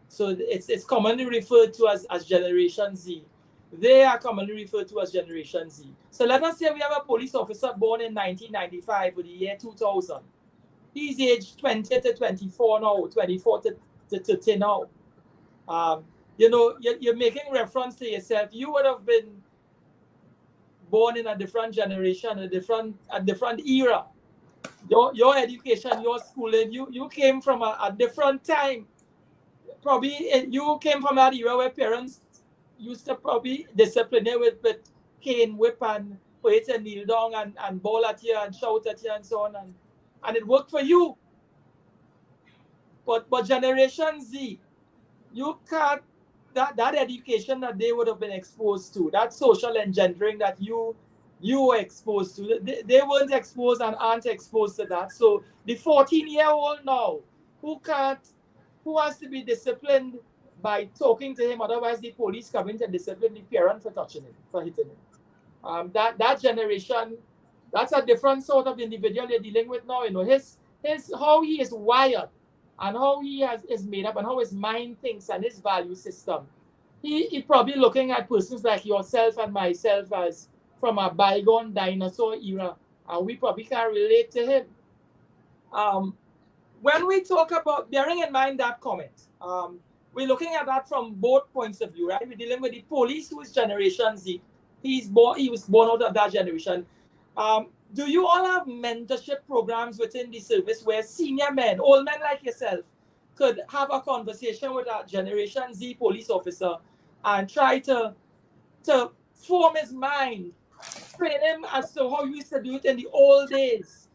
So it's commonly referred to as Generation Z. They are commonly referred to as Generation Z. So let us say we have a police officer born in 1995 for the year 2000. He's aged 20 to 24 now, 24 to 30 now. You're making reference to yourself. You would have been born in a different generation, a different era. Your education, your schooling, you came from a different time. Probably you came from that era where parents used to probably discipline you with cane, whip, and put it and kneel down and bawl at you and shout at you and so on, and it worked for you. But Generation Z, you can't that education that they would have been exposed to, that social engendering that you were exposed to, they weren't exposed and aren't exposed to that. So the 14-year-old now who can't, who has to be disciplined by talking to him, otherwise the police come in to discipline the parent for touching him, for hitting him. That generation, that's a different sort of individual you're dealing with now. You know, his how he is wired and how he is made up and how his mind thinks and his value system. He probably looking at persons like yourself and myself as from a bygone dinosaur era, and we probably can relate to him. When we talk about, bearing in mind that comment, we're looking at that from both points of view, right? We're dealing with the police, who is Generation Z. He was born out of that generation. Do you all have mentorship programs within the service where senior men, old men like yourself, could have a conversation with a Generation Z police officer and try to form his mind, train him as to how you used to do it in the old days,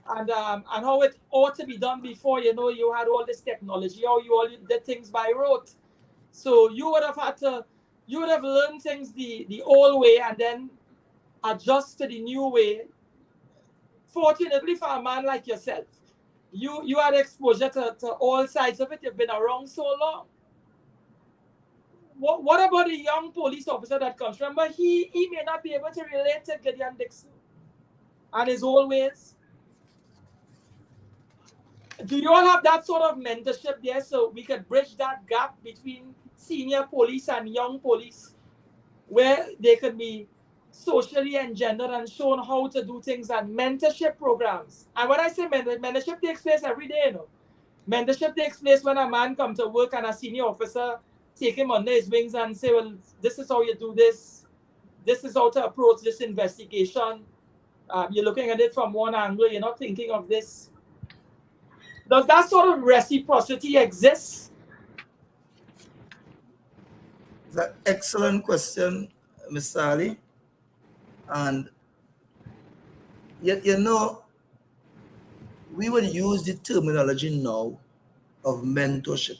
and how it ought to be done before, you know, you had all this technology, how you all did things by rote. So you would have learned things the old way and then adjust to the new way. Fortunately for a man like yourself, you had exposure to all sides of it. You've been around so long. What about the young police officer that comes? Remember, he may not be able to relate to Gideon Dixon and his old ways. Do you all have that sort of mentorship there so we could bridge that gap between senior police and young police, where they could be socially engendered and shown how to do things, and mentorship programs? And when I say mentorship takes place every day, you know. Mentorship takes place when a man comes to work and a senior officer take him under his wings and say, well, this is how you do this. This is how to approach this investigation. You're looking at it from one angle. You're not thinking of this. Does that sort of reciprocity exist? It's an excellent question, Mr. Ali. And yet, you know, we would use the terminology now of mentorship.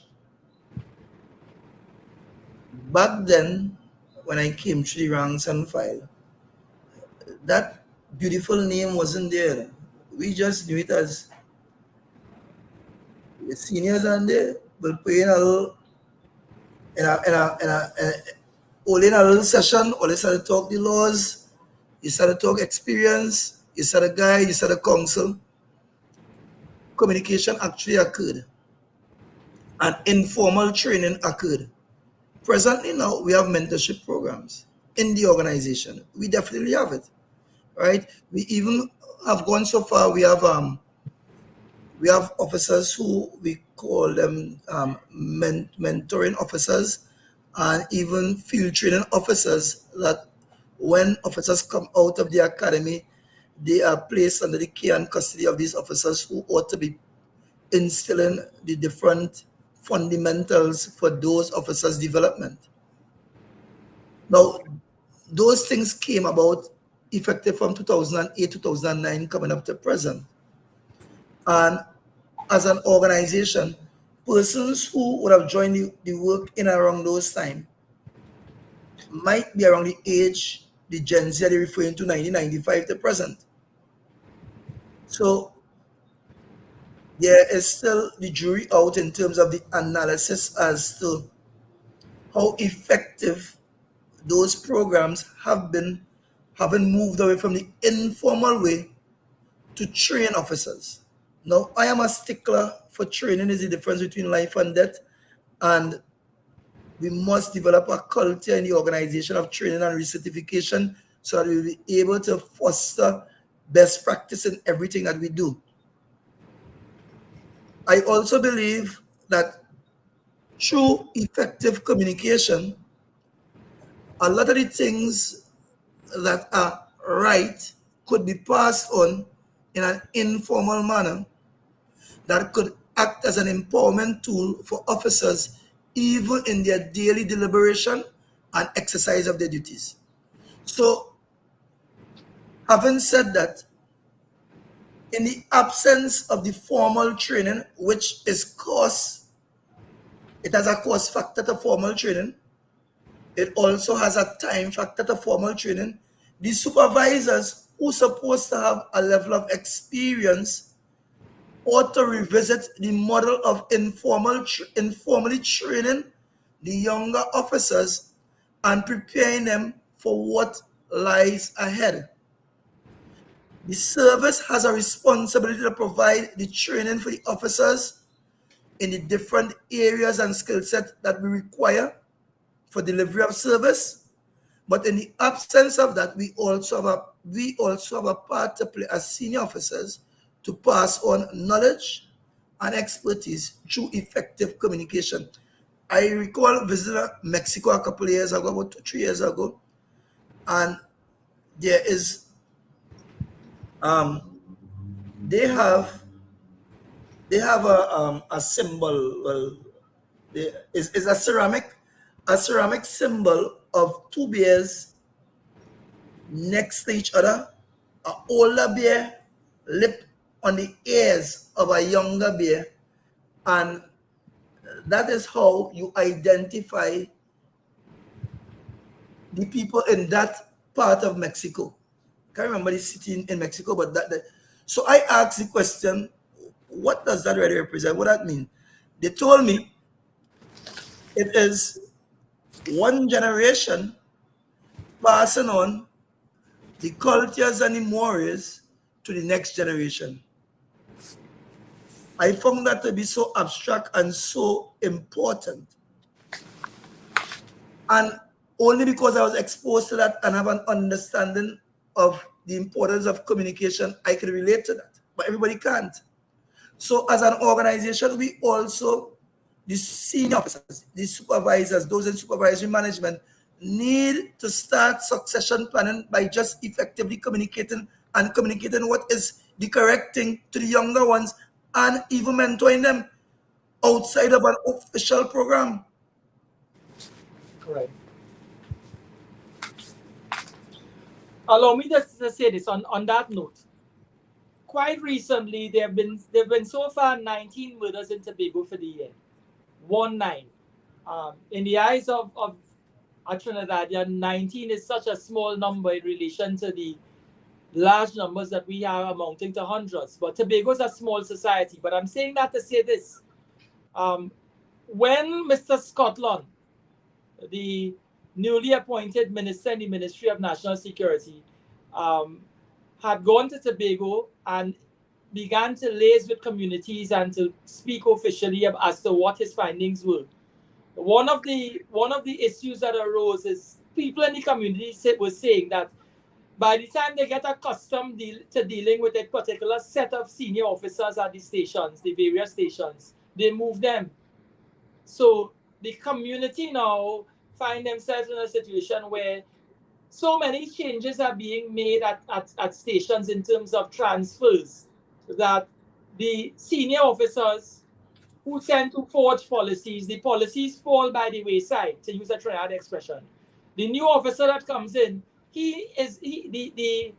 Back then, when I came to the ranks and file, that beautiful name wasn't there. We just knew it as the seniors, and they will put in a little, only in a little session, or they started to talk the laws, you started to talk experience, you started guide, you started counsel. Communication actually occurred, and informal training occurred. Presently now, we have mentorship programs in the organization. We definitely have it, right? We even have gone so far. We have officers who we call them mentoring officers, and even field training officers, that when officers come out of the academy, they are placed under the care and custody of these officers who ought to be instilling the different fundamentals for those officers' development. Now, those things came about effective from 2008, 2009, coming up to present. And as an organization, persons who would have joined the work in around those time might be around the age the Gen Z are referring to, 1995 to present. So there is still the jury out in terms of the analysis as to how effective those programs have been, having moved away from the informal way to train officers. Now, I am a stickler for training. Is the difference between life and death, and we must develop a culture in the organization of training and recertification so that we will be able to foster best practice in everything that we do. I also believe that through effective communication, a lot of the things that are right could be passed on in an informal manner that could act as an empowerment tool for officers, even in their daily deliberation and exercise of their duties. So, having said that, in the absence of the formal training, which is cost, it has a cost factor to formal training. It also has a time factor to formal training. The supervisors who supposed to have a level of experience ought to revisit the model of informally training the younger officers and preparing them for what lies ahead. The service has a responsibility to provide the training for the officers in the different areas and skill set that we require for delivery of service. But in the absence of that, we also have a part to play as senior officers to pass on knowledge and expertise through effective communication. I recall visiting Mexico a couple of years ago, about 2-3 years ago, and there is they have a symbol. Well, is a ceramic symbol of two bears next to each other. An older bear lip on the ears of a younger bear, and that is how you identify the people in that part of Mexico. Can't remember the city in Mexico, but that. So I asked the question, what does that really represent? What that mean? They told me it is one generation passing on the cultures and the mores to the next generation. I found that to be so abstract and so important. And only because I was exposed to that and have an understanding of the importance of communication, I could relate to that. But everybody can't. So as an organization, we also, the senior officers, the supervisors, those in supervisory management, need to start succession planning by just effectively communicating what is the correct thing to the younger ones, and even mentoring them outside of an official program. Correct. Allow me to say this on that note. Quite recently, there have been so far 19 murders in Tobago for the year. 19. In the eyes of Trinidadian, 19 is such a small number in relation to the large numbers that we have amounting to hundreds. But Tobago is a small society. But I'm saying that to say this. When Mr. Scotland, the newly appointed minister in the Ministry of National Security, had gone to Tobago and began to liaise with communities and to speak officially as to what his findings were. One of the issues that arose is people in the community were saying that by the time they get accustomed to dealing with a particular set of senior officers at the stations, the various stations, they move them. So the community now find themselves in a situation where so many changes are being made at stations in terms of transfers that the senior officers who tend to forge policies, the policies fall by the wayside, to use a Trinidad expression. The new officer that comes in, the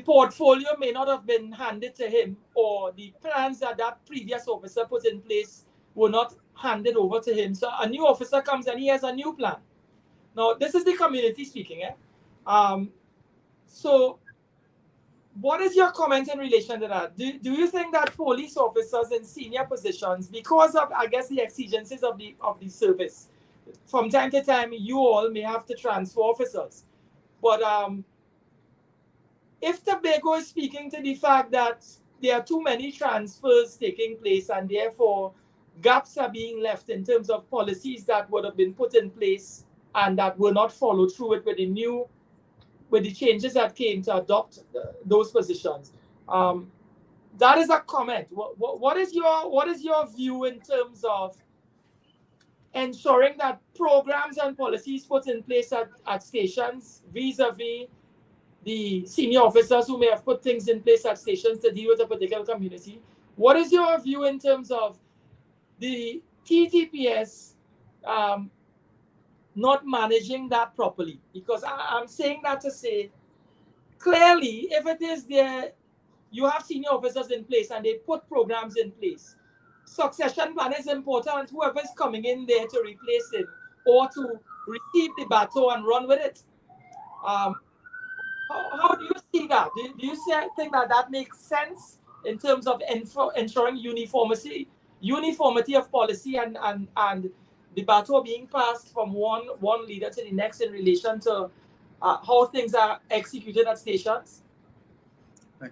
portfolio may not have been handed to him, or the plans that previous officer put in place were not handed over to him. So a new officer comes and he has a new plan. Now, this is the community speaking. So what is your comment in relation to that? Do you think that police officers in senior positions, because of, I guess, the exigencies of the service, from time to time, you all may have to transfer officers. But if Tobago is speaking to the fact that there are too many transfers taking place and therefore gaps are being left in terms of policies that would have been put in place and that were not followed through it with the changes that came to adopt those positions. That is a comment. What is your view in terms of ensuring that programs and policies put in place at stations vis-a-vis the senior officers who may have put things in place at stations to deal with a particular community? What is your view in terms of the TTPS not managing that properly? Because I'm saying that to say, clearly, if it is there, you have senior officers in place and they put programs in place. Succession plan is important. Whoever is coming in there to replace him or to receive the baton and run with it. Um, how do you see that? Do you think that that makes sense in terms of ensuring uniformity of policy and the baton being passed from one leader to the next in relation to how things are executed at stations? Right.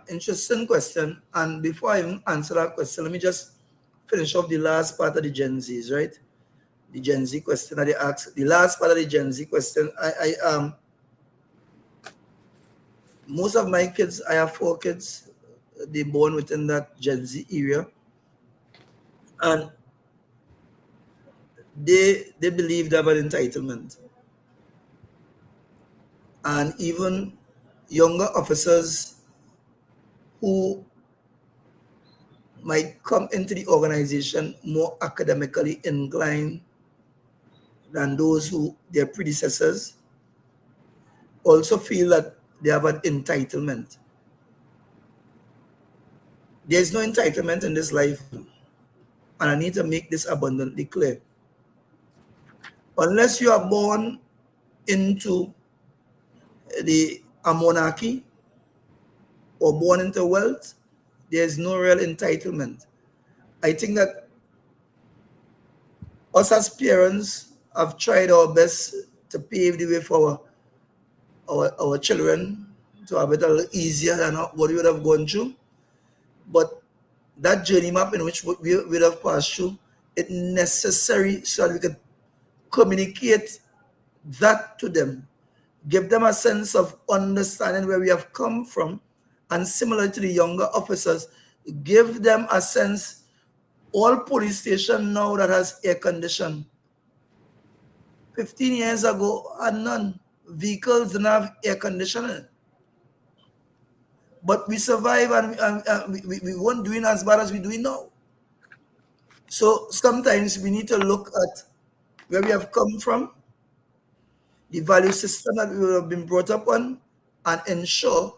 Interesting question. And before I even answer that question, let me just finish off the last part of the Gen Zs, right? The Gen Z question that they asked. The last part of the Gen Z question, most of my kids, I have 4 kids, they born within that Gen Z area. And they believe they have an entitlement. And even younger officers who might come into the organization more academically inclined than those who their predecessors also feel that they have an entitlement. There is no entitlement in this life, and I need to make this abundantly clear. Unless you are born into a monarchy or born into wealth, there is no real entitlement. I think that us as parents have tried our best to pave the way for our children to have it a little easier than what we would have gone through. But that journey map in which we would have passed through, it's necessary so that we can communicate that to them, give them a sense of understanding where we have come from, and similar to the younger officers, give them a sense. All police station now that has air condition, 15 years ago had none. Vehicles didn't have air conditioning. But we survive, and we weren't doing as bad as we're doing now. So sometimes we need to look at where we have come from, the value system that we have been brought up on, and ensure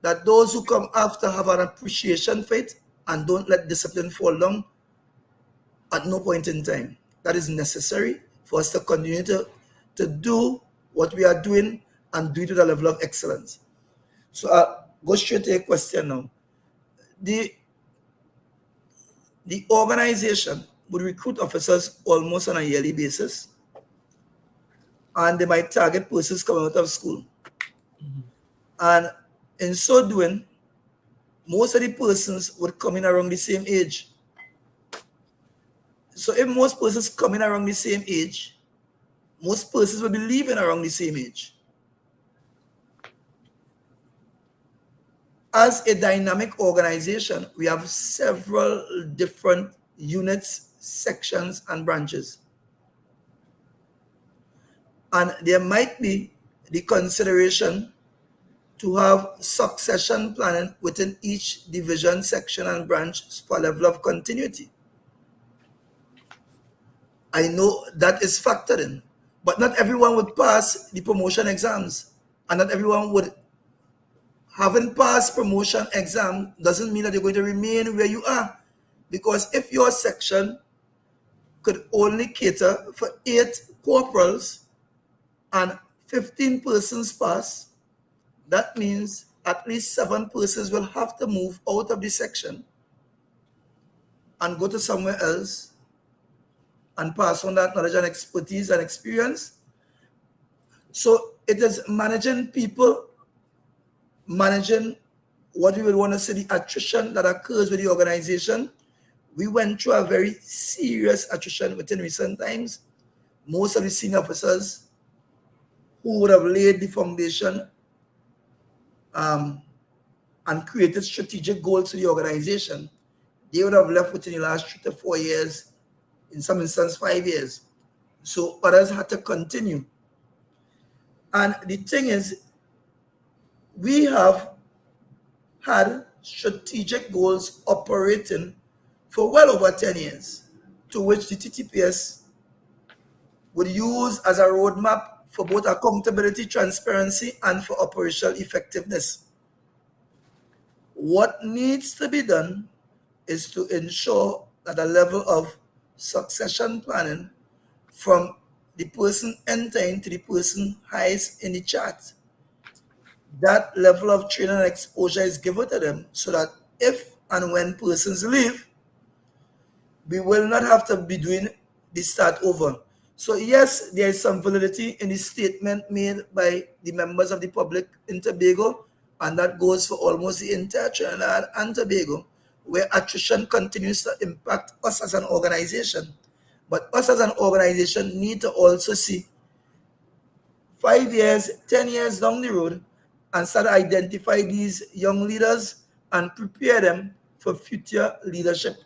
that those who come after have an appreciation for it and don't let discipline fall down at no point in time. That is necessary for us to continue to do what we are doing and do it with a level of excellence. So I'll go straight to a question now. The organization would recruit officers almost on a yearly basis, and they might target persons coming out of school. And in so doing, most of the persons would come in around the same age. So if most persons come in around the same age, most persons will be leaving around the same age. As a dynamic organization, we have several different units, sections, and branches. And there might be the consideration to have succession planning within each division, section, and branch for level of continuity. I know that is factored in, but not everyone would pass the promotion exams, and not everyone would. Having passed promotion exam doesn't mean that you're going to remain where you are, because if your section could only cater for 8 corporals and 15 persons pass, that means at least 7 persons will have to move out of the section and go to somewhere else and pass on that knowledge and expertise and experience. So it is managing people, managing what we would want to say the attrition that occurs with the organization. We went through a very serious attrition within recent times. Most of the senior officers who would have laid the foundation and created strategic goals for the organization, they would have left within the last 3 to 4 years, in some instances 5 years. So others had to continue. And the thing is, we have had strategic goals operating for well over 10 years, to which the TTPS would use as a roadmap for both accountability, transparency, and for operational effectiveness. What needs to be done is to ensure that a level of succession planning from the person entering to the person highest in the chart. That level of training and exposure is given to them so that if and when persons leave, we will not have to be doing the start over. So yes, there is some validity in the statement made by the members of the public in Tobago, and that goes for almost the entire Trinidad and Tobago, where attrition continues to impact us as an organization. But us as an organization need to also see 5 years, 10 years down the road and start to identify these young leaders and prepare them for future leadership.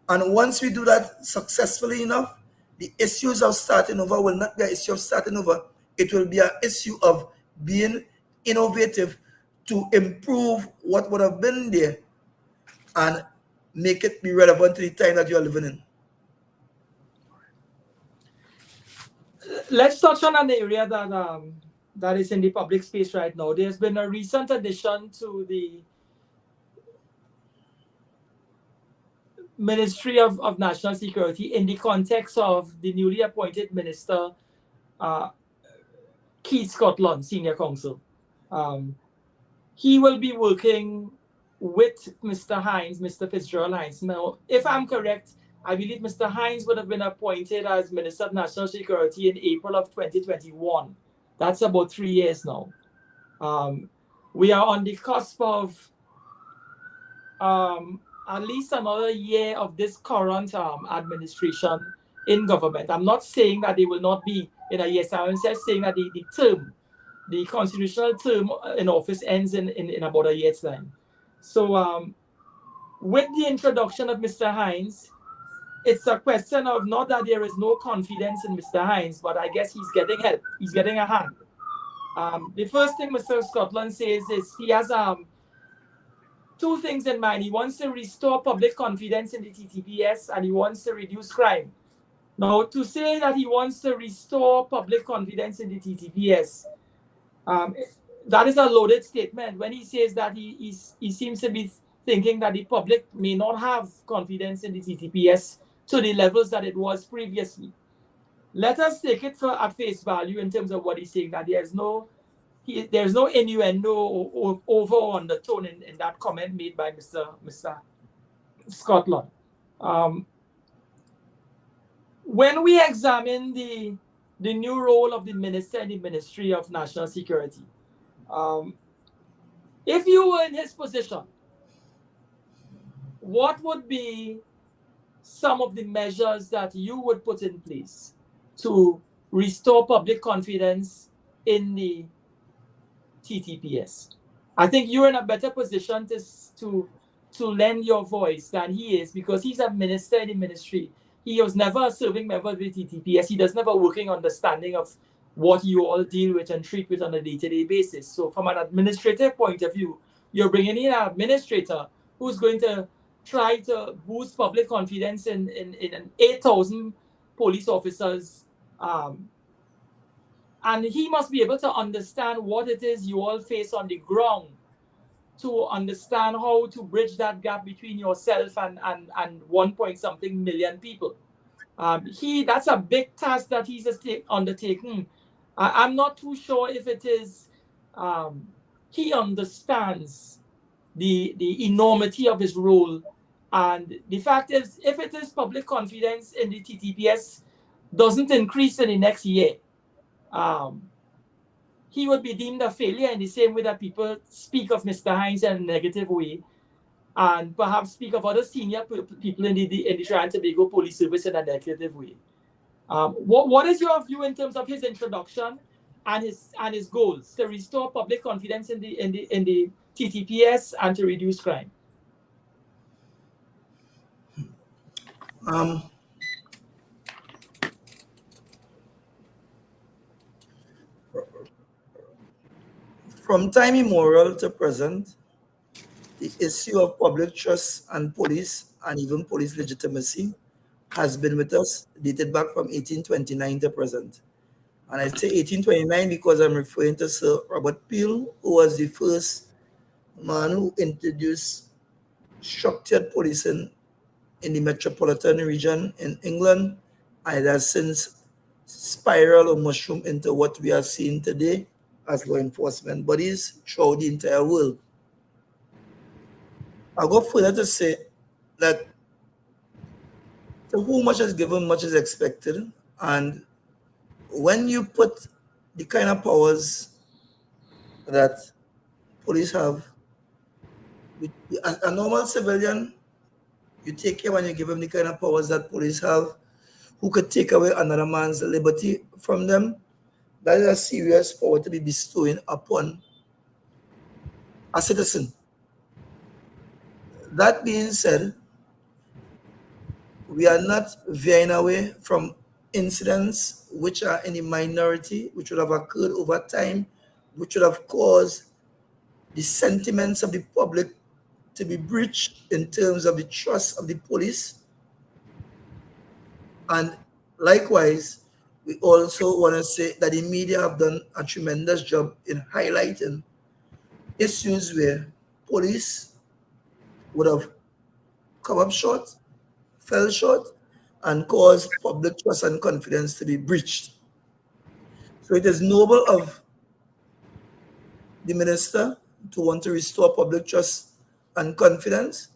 And once we do that successfully enough, the issues of starting over will not be an issue of starting over. It will be an issue of being innovative to improve what would have been there and make it be relevant to the time that you are living in. Let's touch on an area that is in the public space right now. There's been a recent addition to the Ministry of National Security in the context of the newly appointed Minister Keith Scotland, Senior Counsel. He will be working with Mr. Hines, Mr. Fitzgerald Hines. Now, if I'm correct, I believe Mr. Hines would have been appointed as Minister of National Security in April of 2021. That's about 3 years now. We are on the cusp of at least another year of this current administration in government. I'm not saying that they will not be in a year. I'm just saying that the constitutional term in office ends in about a year's time. So with the introduction of Mr. Hines, it's a question of not that there is no confidence in Mr. Hines, but I guess he's getting help. He's getting a hand. The first thing Mr. Scotland says is he has two things in mind. He wants to restore public confidence in the TTPS and he wants to reduce crime. Now, to say that he wants to restore public confidence in the TTPS, that is a loaded statement. When he says that he seems to be thinking that the public may not have confidence in the TTPS to the levels that it was previously. Let us take it at face value in terms of what he's saying, that there's no innuendo or over or undertone in that comment made by Mr. Scotland. When we examine the new role of the minister in the Ministry of National Security, if you were in his position, what would be some of the measures that you would put in place to restore public confidence in the TTPS? I think you're in a better position to lend your voice than he is, because he's a minister in the ministry. He was never a serving member of the TTPS. He doesn't have a working understanding of what you all deal with and treat with on a day-to-day basis. So from an administrative point of view, you're bringing in an administrator who's going to try to boost public confidence in 8,000 police officers. And he must be able to understand what it is you all face on the ground, to understand how to bridge that gap between yourself and 1 million people. That's a big task that he's undertaking. I'm not too sure if it is he understands the enormity of his role. And the fact is, if it is public confidence in the TTPS doesn't increase in the next year, he would be deemed a failure in the same way that people speak of Mr. Hines in a negative way, and perhaps speak of other senior people in the Trinidad and Tobago Police Service in a negative way. What is your view in terms of his introduction and his goals to restore public confidence in the TTPS and to reduce crime? From time immemorial to present, the issue of public trust and police, and even police legitimacy, has been with us, dated back from 1829 to present. And I say 1829 because I'm referring to Sir Robert Peel, who was the first man who introduced structured policing in the metropolitan region in England, and it has since spiral or mushroom into what we are seeing today as law enforcement bodies throughout the entire world. I'll go further to say that to whom much is given, much is expected. And when you put the kind of powers that police have, a normal civilian, you take care when you give him the kind of powers that police have, who could take away another man's liberty from them. That is a serious power to be bestowing upon a citizen. That being said, we are not veering away from incidents which are in the minority, which would have occurred over time, which would have caused the sentiments of the public to be breached in terms of the trust of the police. And likewise, we also want to say that the media have done a tremendous job in highlighting issues where police would have come up short, fell short, and caused public trust and confidence to be breached. So it is noble of the minister to want to restore public trust and confidence,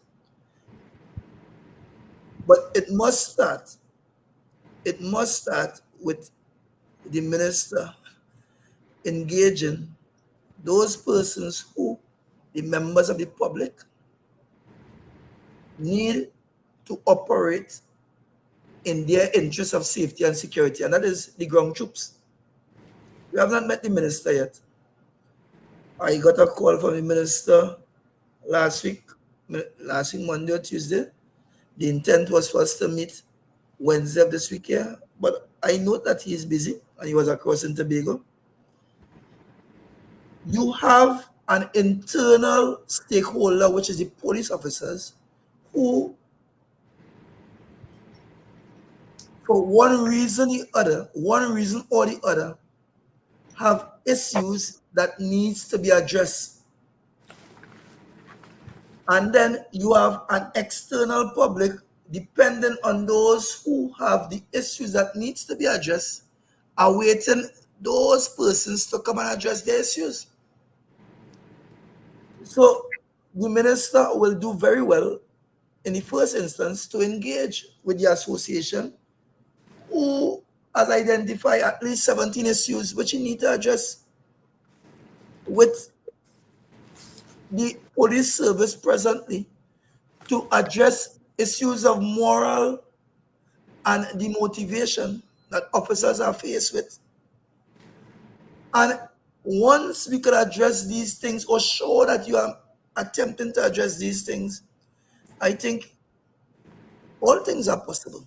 but it must start with the minister engaging those persons who, the members of the public, need to operate in their interest of safety and security, and that is the ground troops. We have not met the minister yet. I got a call from the minister last week, Monday or Tuesday. The intent was for us to meet Wednesday of this week here, but I know that he is busy and he was across in Tobago. You have an internal stakeholder, which is the police officers, who, for one reason or the other, have issues that needs to be addressed. And then you have an external public dependent on those who have the issues that needs to be addressed, awaiting those persons to come and address their issues. So the minister will do very well in the first instance to engage with the association, who has identified at least 17 issues which he need to address with the police service presently, to address issues of moral and the motivation that officers are faced with. And once we could address these things, or show that you are attempting to address these things, I think all things are possible.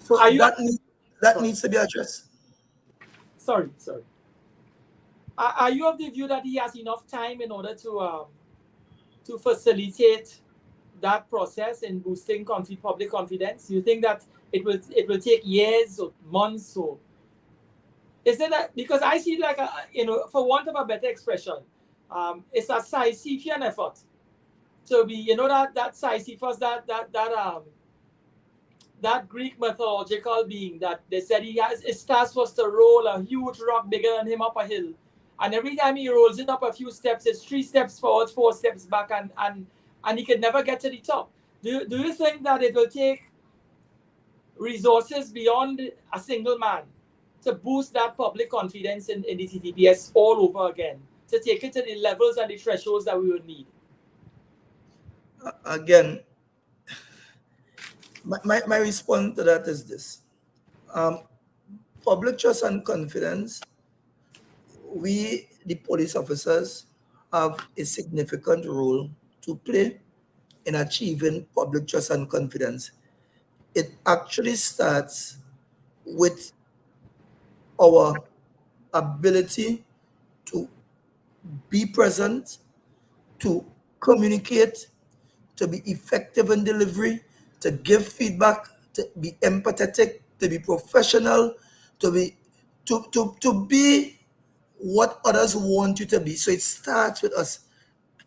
So that needs to be addressed. Sorry. Are you of the view that he has enough time in order to facilitate that process in boosting public confidence? You think that it will take years or months, or is it that, because I see it like for want of a better expression, it's a Sisyphean effort to be, that Sisyphus, that Greek mythological being that they said his task was to roll a huge rock bigger than him up a hill, and every time he rolls it up a few steps, it's 3 steps forward, 4 steps back, and he could never get to the top. Do you think that it will take resources beyond a single man to boost that public confidence in the TTPS all over again, to take it to the levels and the thresholds that we would need? Again, my response to that is this. Public trust and confidence, we, the police officers, have a significant role to play in achieving public trust and confidence. It actually starts with our ability to be present, to communicate, to be effective in delivery, to give feedback, to be empathetic, to be professional, to be what others want you to be. So it starts with us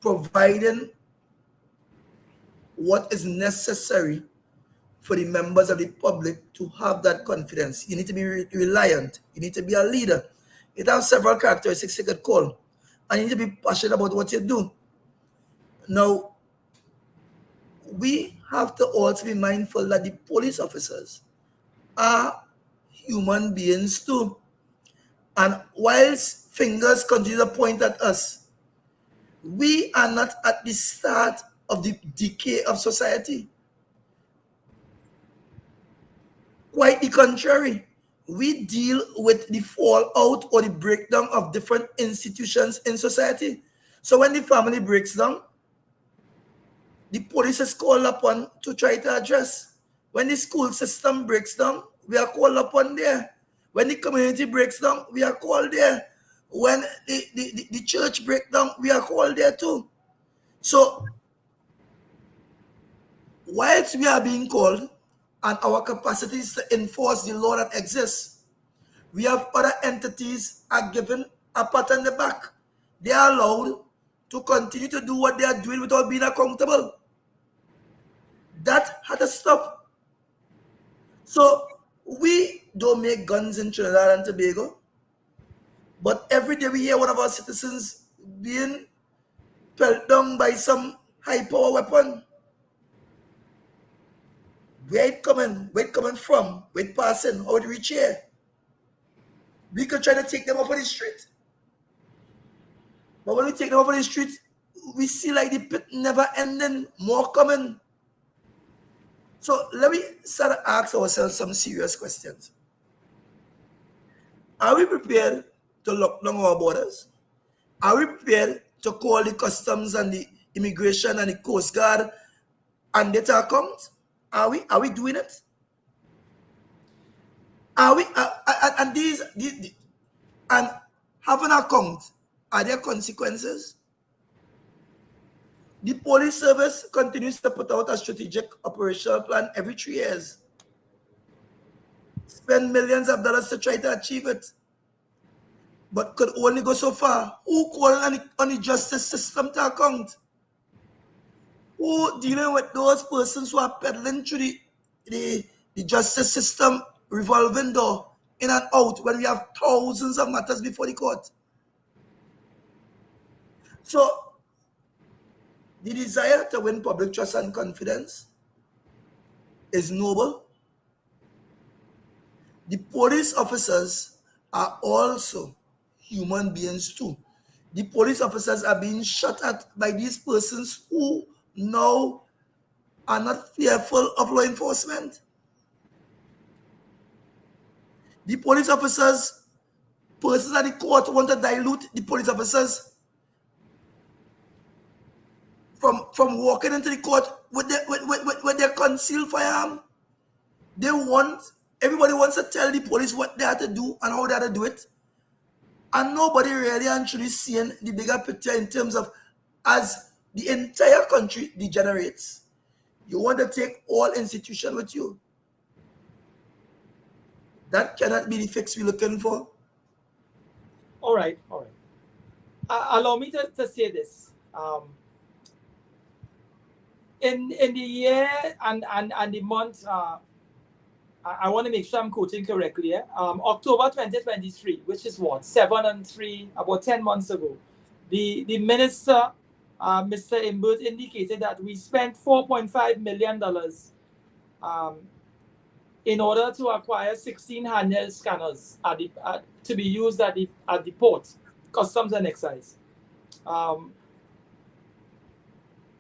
providing what is necessary for the members of the public to have that confidence. You need to be reliant. You need to be a leader. It has several characteristics you could call. And you need to be passionate about what you do. Now, we have to also be mindful that the police officers are human beings too. And whilst fingers continue to point at us, we are not at the start of the decay of society. Quite the contrary. We deal with the fallout or the breakdown of different institutions in society. So when the family breaks down, the police is called upon to try to address. When the school system breaks down, we are called upon there. When the community breaks down, we are called there. When the church breaks down, we are called there too. So, whilst we are being called and our capacities to enforce the law that exists, we have other entities are given a pat on the back. They are allowed to continue to do what they are doing without being accountable. That had to stop. So we don't make guns in Trinidad and Tobago, but every day we hear one of our citizens being pelted down by some high-power weapon. Where it coming from? Where it passing? How it reach here? We could try to take them off of the street. But when we take them off of the street, we see like the pit never ending, more coming. So let me start to ask ourselves some serious questions. Are we prepared to lock down our borders? Are we prepared to call the customs and the immigration and the Coast Guard and data account? Are we doing it? Are we and these and having an account, are there consequences? The police service continues to put out a strategic operational plan every 3 years. Spend millions of dollars to try to achieve it, but could only go so far. Who calling on the justice system to account? Who dealing with those persons who are peddling through the justice system revolving door in and out when we have thousands of matters before the court? So, the desire to win public trust and confidence is noble. The police officers are also human beings too. The police officers are being shot at by these persons who now are not fearful of law enforcement. The police officers, persons at the court want to dilute the police officers from walking into the court with their concealed firearm. Everybody wants to tell the police what they have to do and how they have to do it. And nobody really actually seeing the bigger picture in terms of as the entire country degenerates. You want to take all institutions with you. That cannot be the fix we're looking for. All right. Allow me to say this. In the year and the month, I want to make sure I'm quoting correctly. October 2023, which is what, 7 and 3, about 10 months ago, the minister, Mr. Imbert, indicated that we spent $4.5 million in order to acquire 16 handheld scanners to be used at the port, customs and excise.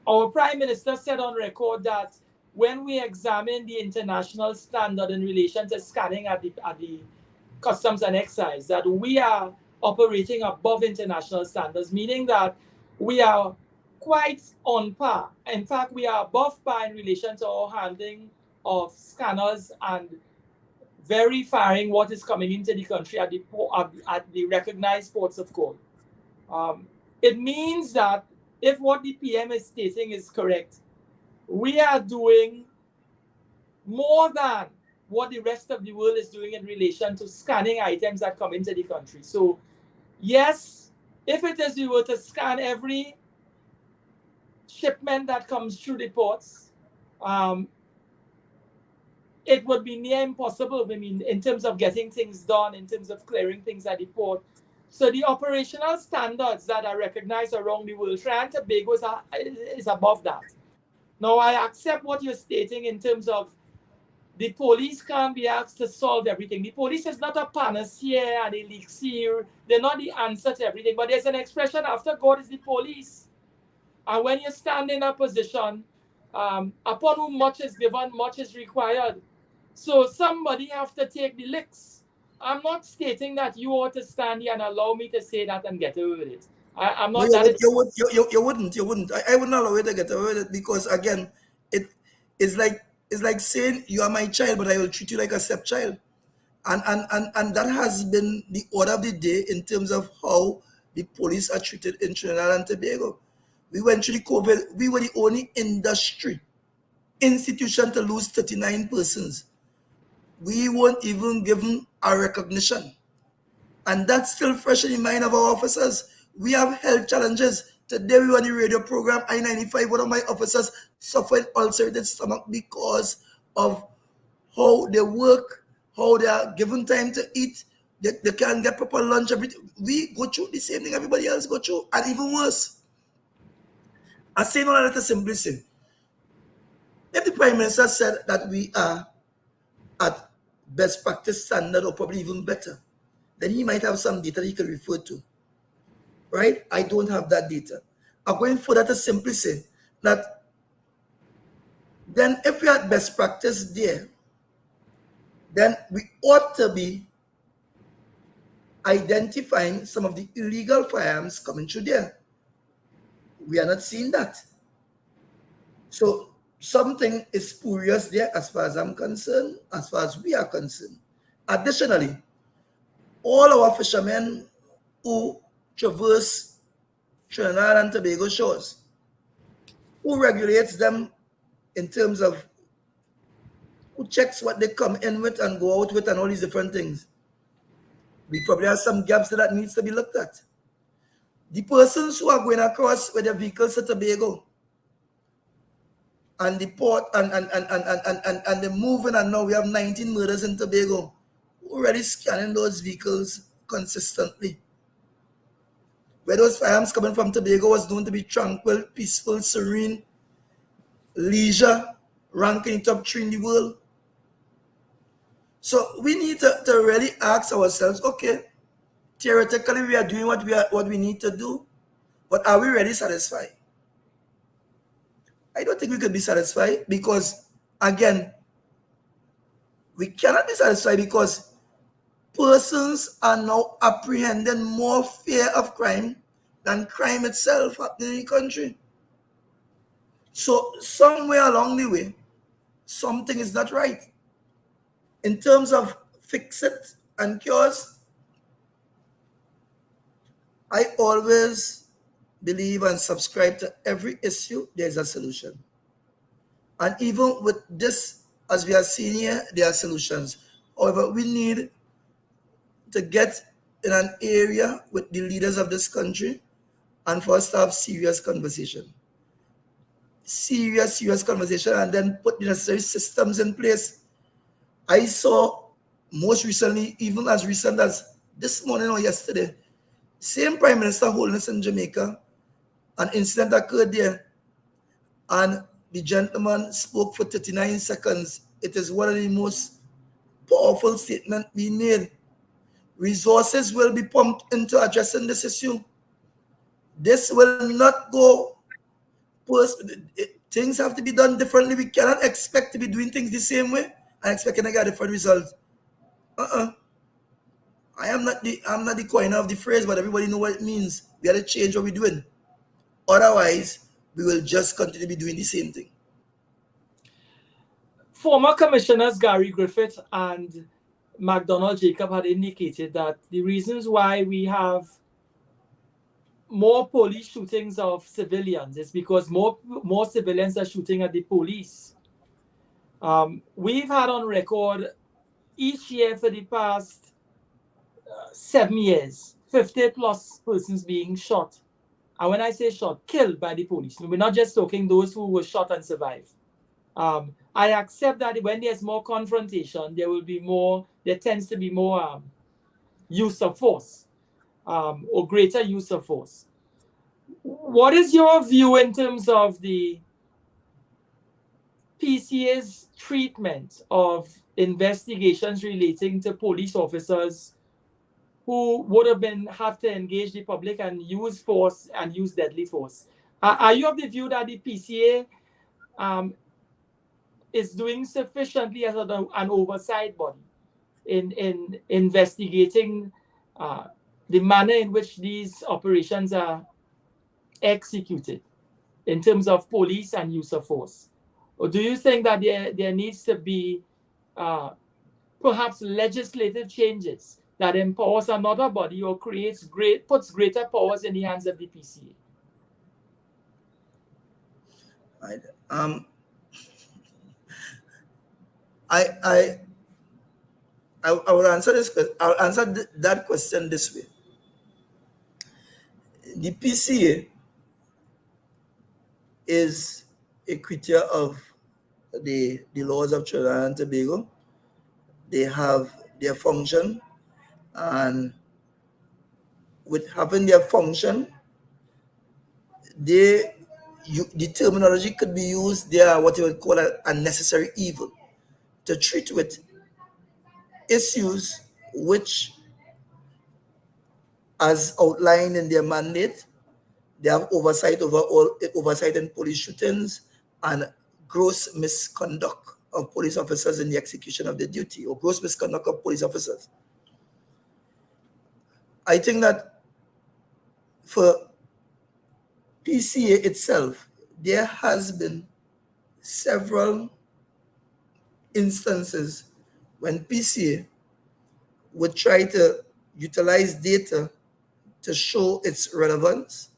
Our Prime Minister said on record that when we examine the international standard in relation to scanning at the customs and excise, that we are operating above international standards, meaning that we are quite on par. In fact, we are above par in relation to our handling of scanners and verifying what is coming into the country at the recognized ports of call. It means that if what the PM is stating is correct, we are doing more than what the rest of the world is doing in relation to scanning items that come into the country. So, yes, if it is we were to scan every shipment that comes through the ports, it would be near impossible. I mean, in terms of getting things done, in terms of clearing things at the port. So the operational standards that are recognized around the world, Trinidad and Tobago is above that. Now, I accept what you're stating in terms of the police can't be asked to solve everything. The police is not a panacea and elixir. They're not the answer to everything. But there's an expression, after God is the police. And when you stand in a position, upon whom much is given, much is required. So somebody have to take the licks. I'm not stating that you ought to stand here and allow me to say that and get away with it. I'm No, not that. you wouldn't. I wouldn't allow you to get away with it because again, it it's like saying you are my child, but I will treat you like a stepchild. And that has been the order of the day in terms of how the police are treated in Trinidad and Tobago. We went through the COVID, we were the only institution to lose 39 persons. We weren't even given a recognition. And that's still fresh in the mind of our officers. We have health challenges. Today we were on the radio program I-95. One of my officers suffered ulcerated stomach because of how they work, how they are given time to eat. They can't get proper lunch. Everything. We go through the same thing everybody else go through, and even worse. I say no that to simply say, if the Prime Minister said that we are at best practice standard or probably even better, then he might have some data he can refer to. Right? I don't have that data. I'm going further to simply say that then if we are at best practice there, then we ought to be identifying some of the illegal firearms coming through there. We are not seeing that. So something is spurious there as far as I'm concerned, as far as we are concerned. Additionally, all our fishermen who traverse Trinidad and Tobago shores, who regulates them in terms of who checks what they come in with and go out with and all these different things. We probably have some gaps that needs to be looked at. The persons who are going across with their vehicles to Tobago and the port and the moving, and now we have 19 murders in Tobago. We're already scanning those vehicles consistently. Where those firearms coming from Tobago was known to be tranquil, peaceful, serene, leisure, ranking top 3 in the world. So we need to really ask ourselves, okay, theoretically we are doing what we need to do, but are we really satisfied? I don't think we could be satisfied because, again, we cannot be satisfied because persons are now apprehending more fear of crime than crime itself happening in the country. So somewhere along the way, something is not right. In terms of fix it and cures, I always believe and subscribe to every issue, there's a solution. And even with this, as we are seeing here, there are solutions. However, we need to get in an area with the leaders of this country and for us to have serious conversation. Serious conversation, and then put the necessary systems in place. I saw most recently, even as recent as this morning or yesterday, same Prime Minister holding us in Jamaica, an incident occurred there, and the gentleman spoke for 39 seconds. It is one of the most powerful statements being made. Resources will be pumped into addressing this issue. This will not go. Things have to be done differently. We cannot expect to be doing things the same way and expecting to get a different result. I'm not the coiner of the phrase, but everybody know what it means. We have to change what we're doing. Otherwise, we will just continue to be doing the same thing. Former Commissioners Gary Griffith and MacDonald Jacob had indicated that the reasons why we have more police shootings of civilians is because more civilians are shooting at the police. We've had on record each year for the past 7 years, 50 plus persons being shot. And when I say shot, killed by the police. We're not just talking those who were shot and survived. I accept that when there's more confrontation, there tends to be more use of force, or greater use of force. What is your view in terms of the PCA's treatment of investigations relating to police officers who would have to engage the public and use force and use deadly force? Are you of the view that the PCA is doing sufficiently as an oversight body in investigating the manner in which these operations are executed in terms of police and use of force? Or do you think that there needs to be perhaps legislative changes that empowers another body or puts greater powers in the hands of the PCA? Right. I will answer this. I'll answer that question this way. The PCA is a creature of the laws of Trinidad and Tobago. They have their function, and with having their function, the terminology could be used. They are what you would call a necessary evil to treat with issues which, as outlined in their mandate, they have oversight in police shootings and gross misconduct of police officers in the execution of their duty, or gross misconduct of police officers. I think that for PCA itself, there has been several instances when PCA would try to utilize data to show its relevance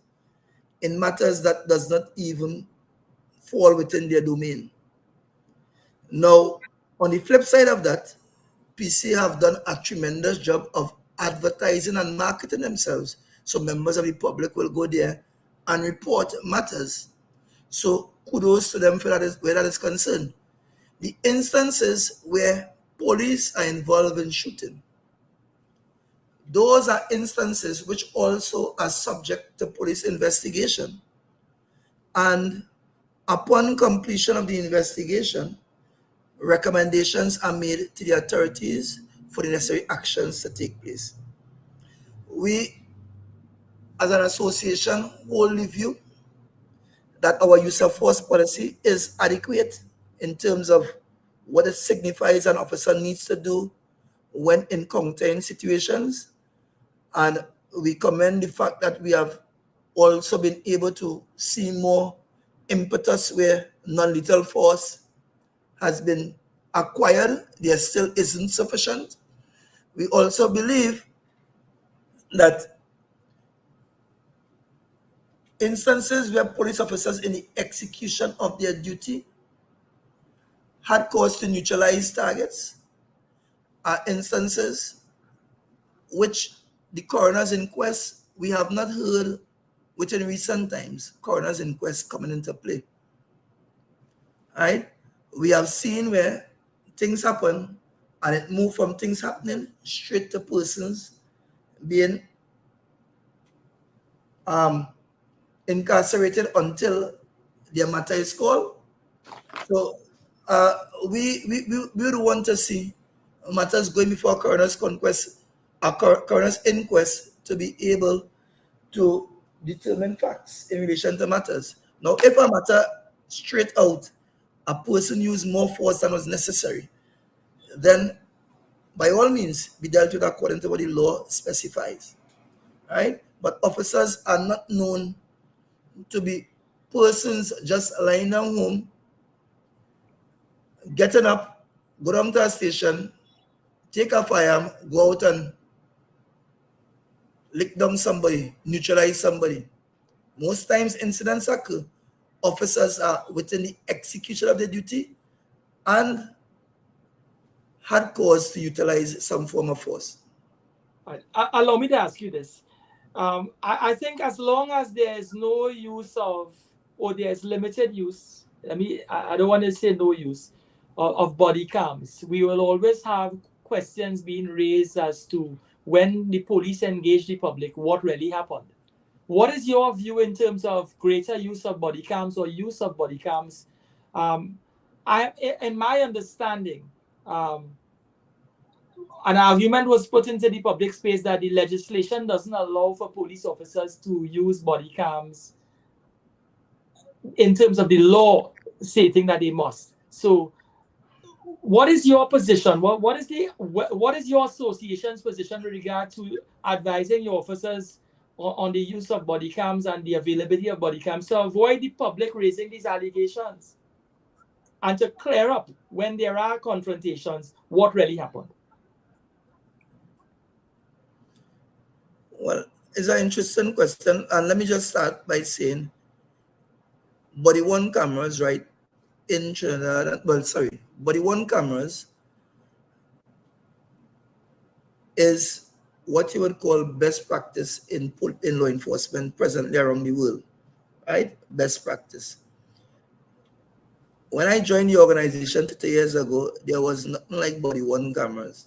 in matters that does not even fall within their domain. Now, on the flip side of that, PCA have done a tremendous job of advertising and marketing themselves, so members of the public will go there and report matters. So kudos to them for where that is concerned. The instances where police are involved in shooting, those are instances which also are subject to police investigation. And upon completion of the investigation, recommendations are made to the authorities for the necessary actions to take place. We, as an association, hold the view that our use of force policy is adequate in terms of what it signifies an officer needs to do when encountering situations. And we commend the fact that we have also been able to see more impetus where non-lethal force has been acquired. There still isn't sufficient. We also believe that instances where police officers in the execution of their duty had cause to neutralize targets are instances which the coroner's inquest, we have not heard within recent times, coroner's inquest coming into play. Right? We have seen where things happen and it moved from things happening straight to persons being incarcerated until their matter is called. So we would want to see matters going before a coroner's inquest to be able to determine facts in relation to matters. Now, if a matter straight out, a person used more force than was necessary, then by all means be dealt with according to what the law specifies, right? But officers are not known to be persons just lying down home, getting up, go down to a station, take a firearm, go out and lick down somebody, neutralize somebody. Most times incidents occur, officers are within the execution of their duty and had cause to utilize some form of force. Right. Allow me to ask you this. I think as long as there is no use of, or there is limited use I don't want to say no use of body cams. We will always have questions being raised as to when the police engage the public, what really happened. What is your view in terms of greater use of body cams or use of body cams? Um, in my understanding, um, an argument was put into the public space that the legislation doesn't allow for police officers to use body cams in terms of the law stating that they must. So, what is your position? What is your association's position with regard to advising your officers on the use of body cams and the availability of body cams to avoid the public raising these allegations and to clear up when there are confrontations what really happened? Well, it's an interesting question, and let me just start by saying body worn cameras, right, in Trinidad, well, sorry, body worn cameras is what you would call best practice in law enforcement presently around the world, right? Best practice. When I joined the organization 30 years ago, there was nothing like body worn cameras.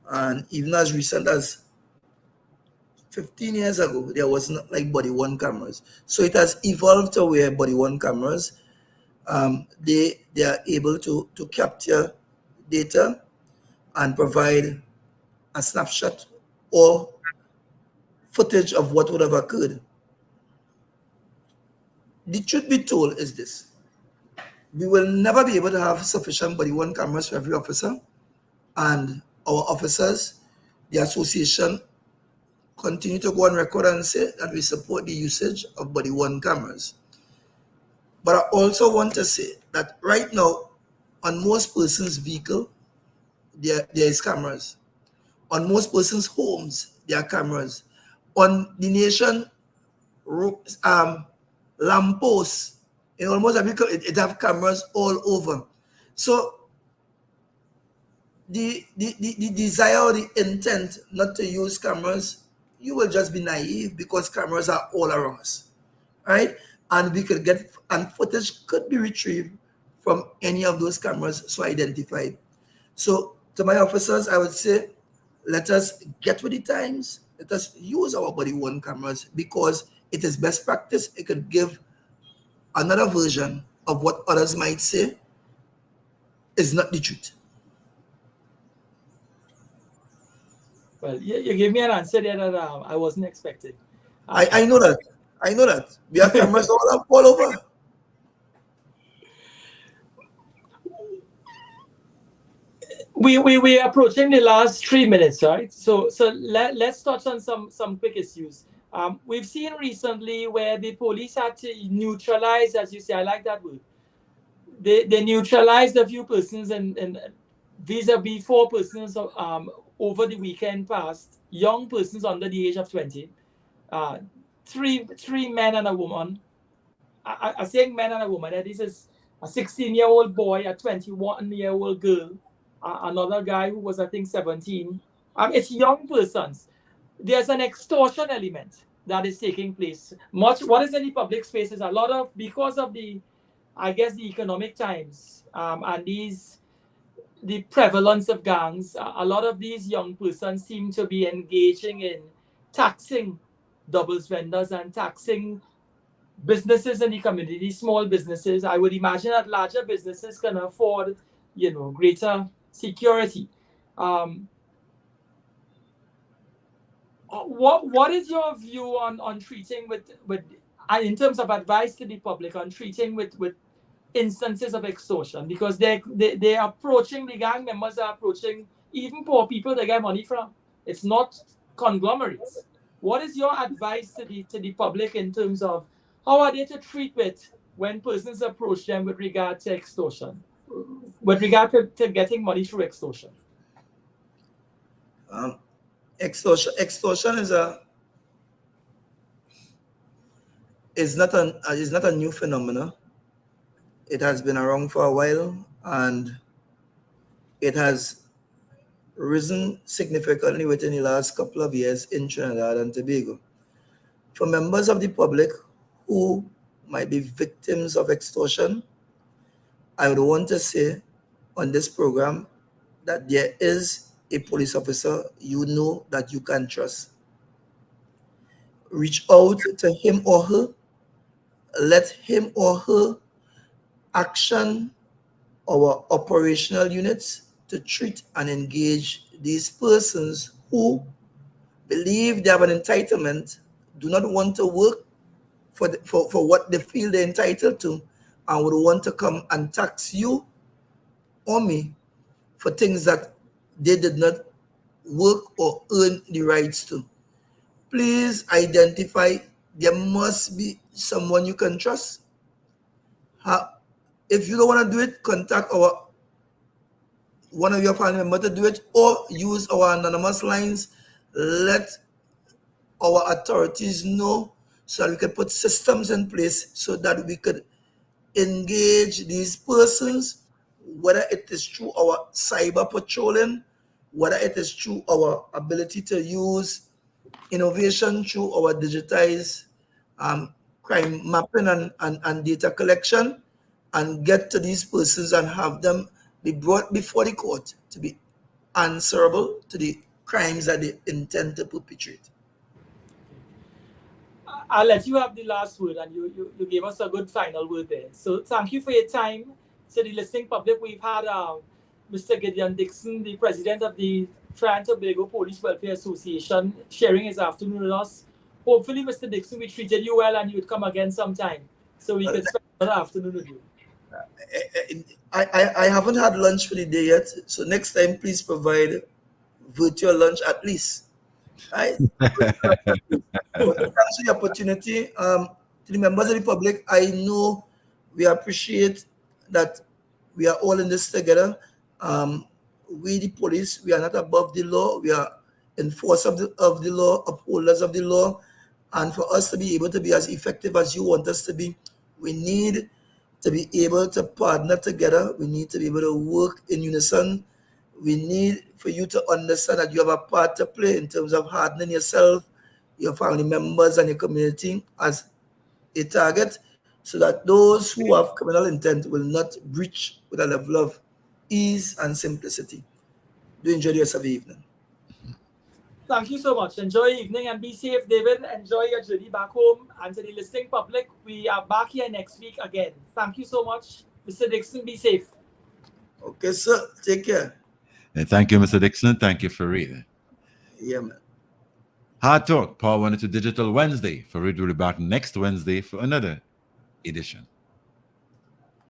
And even as recent as 15 years ago, there was not like body worn cameras. So it has evolved to where body worn cameras, they are able to capture data and provide a snapshot or footage of what would have occurred. The truth be told is this: we will never be able to have sufficient body worn cameras for every officer, and our officers, the association, continue to go on record and say that we support the usage of body worn cameras. But I also want to say that right now, on most persons' vehicle, there is cameras. On most persons' homes, there are cameras. On the nation lampposts, in almost every vehicle, it have cameras all over. So the desire or the intent not to use cameras, you will just be naive because cameras are all around us, right? And we could get, and footage could be retrieved from any of those cameras so identified. So to my officers, I would say, let us get with the times. Let us use our body worn cameras because it is best practice. It could give another version of what others might say is not the truth. Well, you gave me an answer there that I wasn't expecting. I know that. I know that. We have cameras all over. We are approaching the last 3 minutes, right? So let's touch on some quick issues. We've seen recently where the police had to neutralize, as you say, I like that word. They neutralized a few persons and vis-a-vis 4 persons over the weekend past, young persons under the age of 20, three men and a woman. I saying men and a woman. This is a 16-year-old boy, a 21-year-old girl, another guy who was, I think, 17. It's young persons. There's an extortion element that is taking place. What is in the public space is a lot of, because of the, I guess, the economic times and the prevalence of gangs, a lot of these young persons seem to be engaging in taxing doubles vendors and taxing businesses in the community, small businesses. I would imagine that larger businesses can afford, greater security. What is your view on treating with in terms of advice to the public on treating with instances of extortion? Because they're approaching, the gang members are approaching even poor people they get money from. It's not conglomerates. What is your advice to the public in terms of how are they to treat with when persons approach them with regard to extortion, with regard to getting money through extortion? Extortion is not a new phenomenon. It has been around for a while, and it has risen significantly within the last couple of years in Trinidad and Tobago. For members of the public who might be victims of extortion, I would want to say on this program that there is a police officer you know that you can trust. Reach out to him or her, let him or her action our operational units to treat and engage these persons who believe they have an entitlement, do not want to work for what they feel they're entitled to, and would want to come and tax you or me for things that they did not work or earn the rights to. Please identify. There must be someone you can trust. If you don't want to do it, contact our one of your family members to do it, or use our anonymous lines. Let our authorities know so that we can put systems in place so that we could engage these persons, whether it is through our cyber patrolling, whether it is through our ability to use innovation through our digitized crime mapping and data collection, and get to these persons and have them be brought before the court to be answerable to the crimes that they intend to perpetrate. I'll let you have the last word, and you gave us a good final word there. So thank you for your time. To the listening public, we've had Mr. Gideon Dixon, the president of the Trinidad and Tobago Police Welfare Association, sharing his afternoon with us. Hopefully, Mr. Dixon, we treated you well and you would come again sometime so we could spend another afternoon with you. I haven't had lunch for the day yet, so next time please provide virtual lunch at least. Right? Thanks for the opportunity. To the members of the public, I know we appreciate that we are all in this together. We, the police, we are not above the law. We are enforcers of the law, upholders of the law. And for us to be able to be as effective as you want us to be, we need to be able to partner together. We need to be able to work in unison. We need for you to understand that you have a part to play in terms of hardening yourself, your family members, and your community as a target, so that those who have criminal intent will not breach with a level of ease and simplicity. Do enjoy the rest of the evening. Thank you so much. Enjoy your evening and be safe, David. Enjoy your journey back home. And to the listening public, we are back here next week again. Thank you so much. Mr. Dixon, be safe. Okay, sir. Take care. And thank you, Mr. Dixon. Thank you, Fareed. Yeah, man. Hard Talk, Power 102 Digital Wednesday. Fareed will be back next Wednesday for another edition.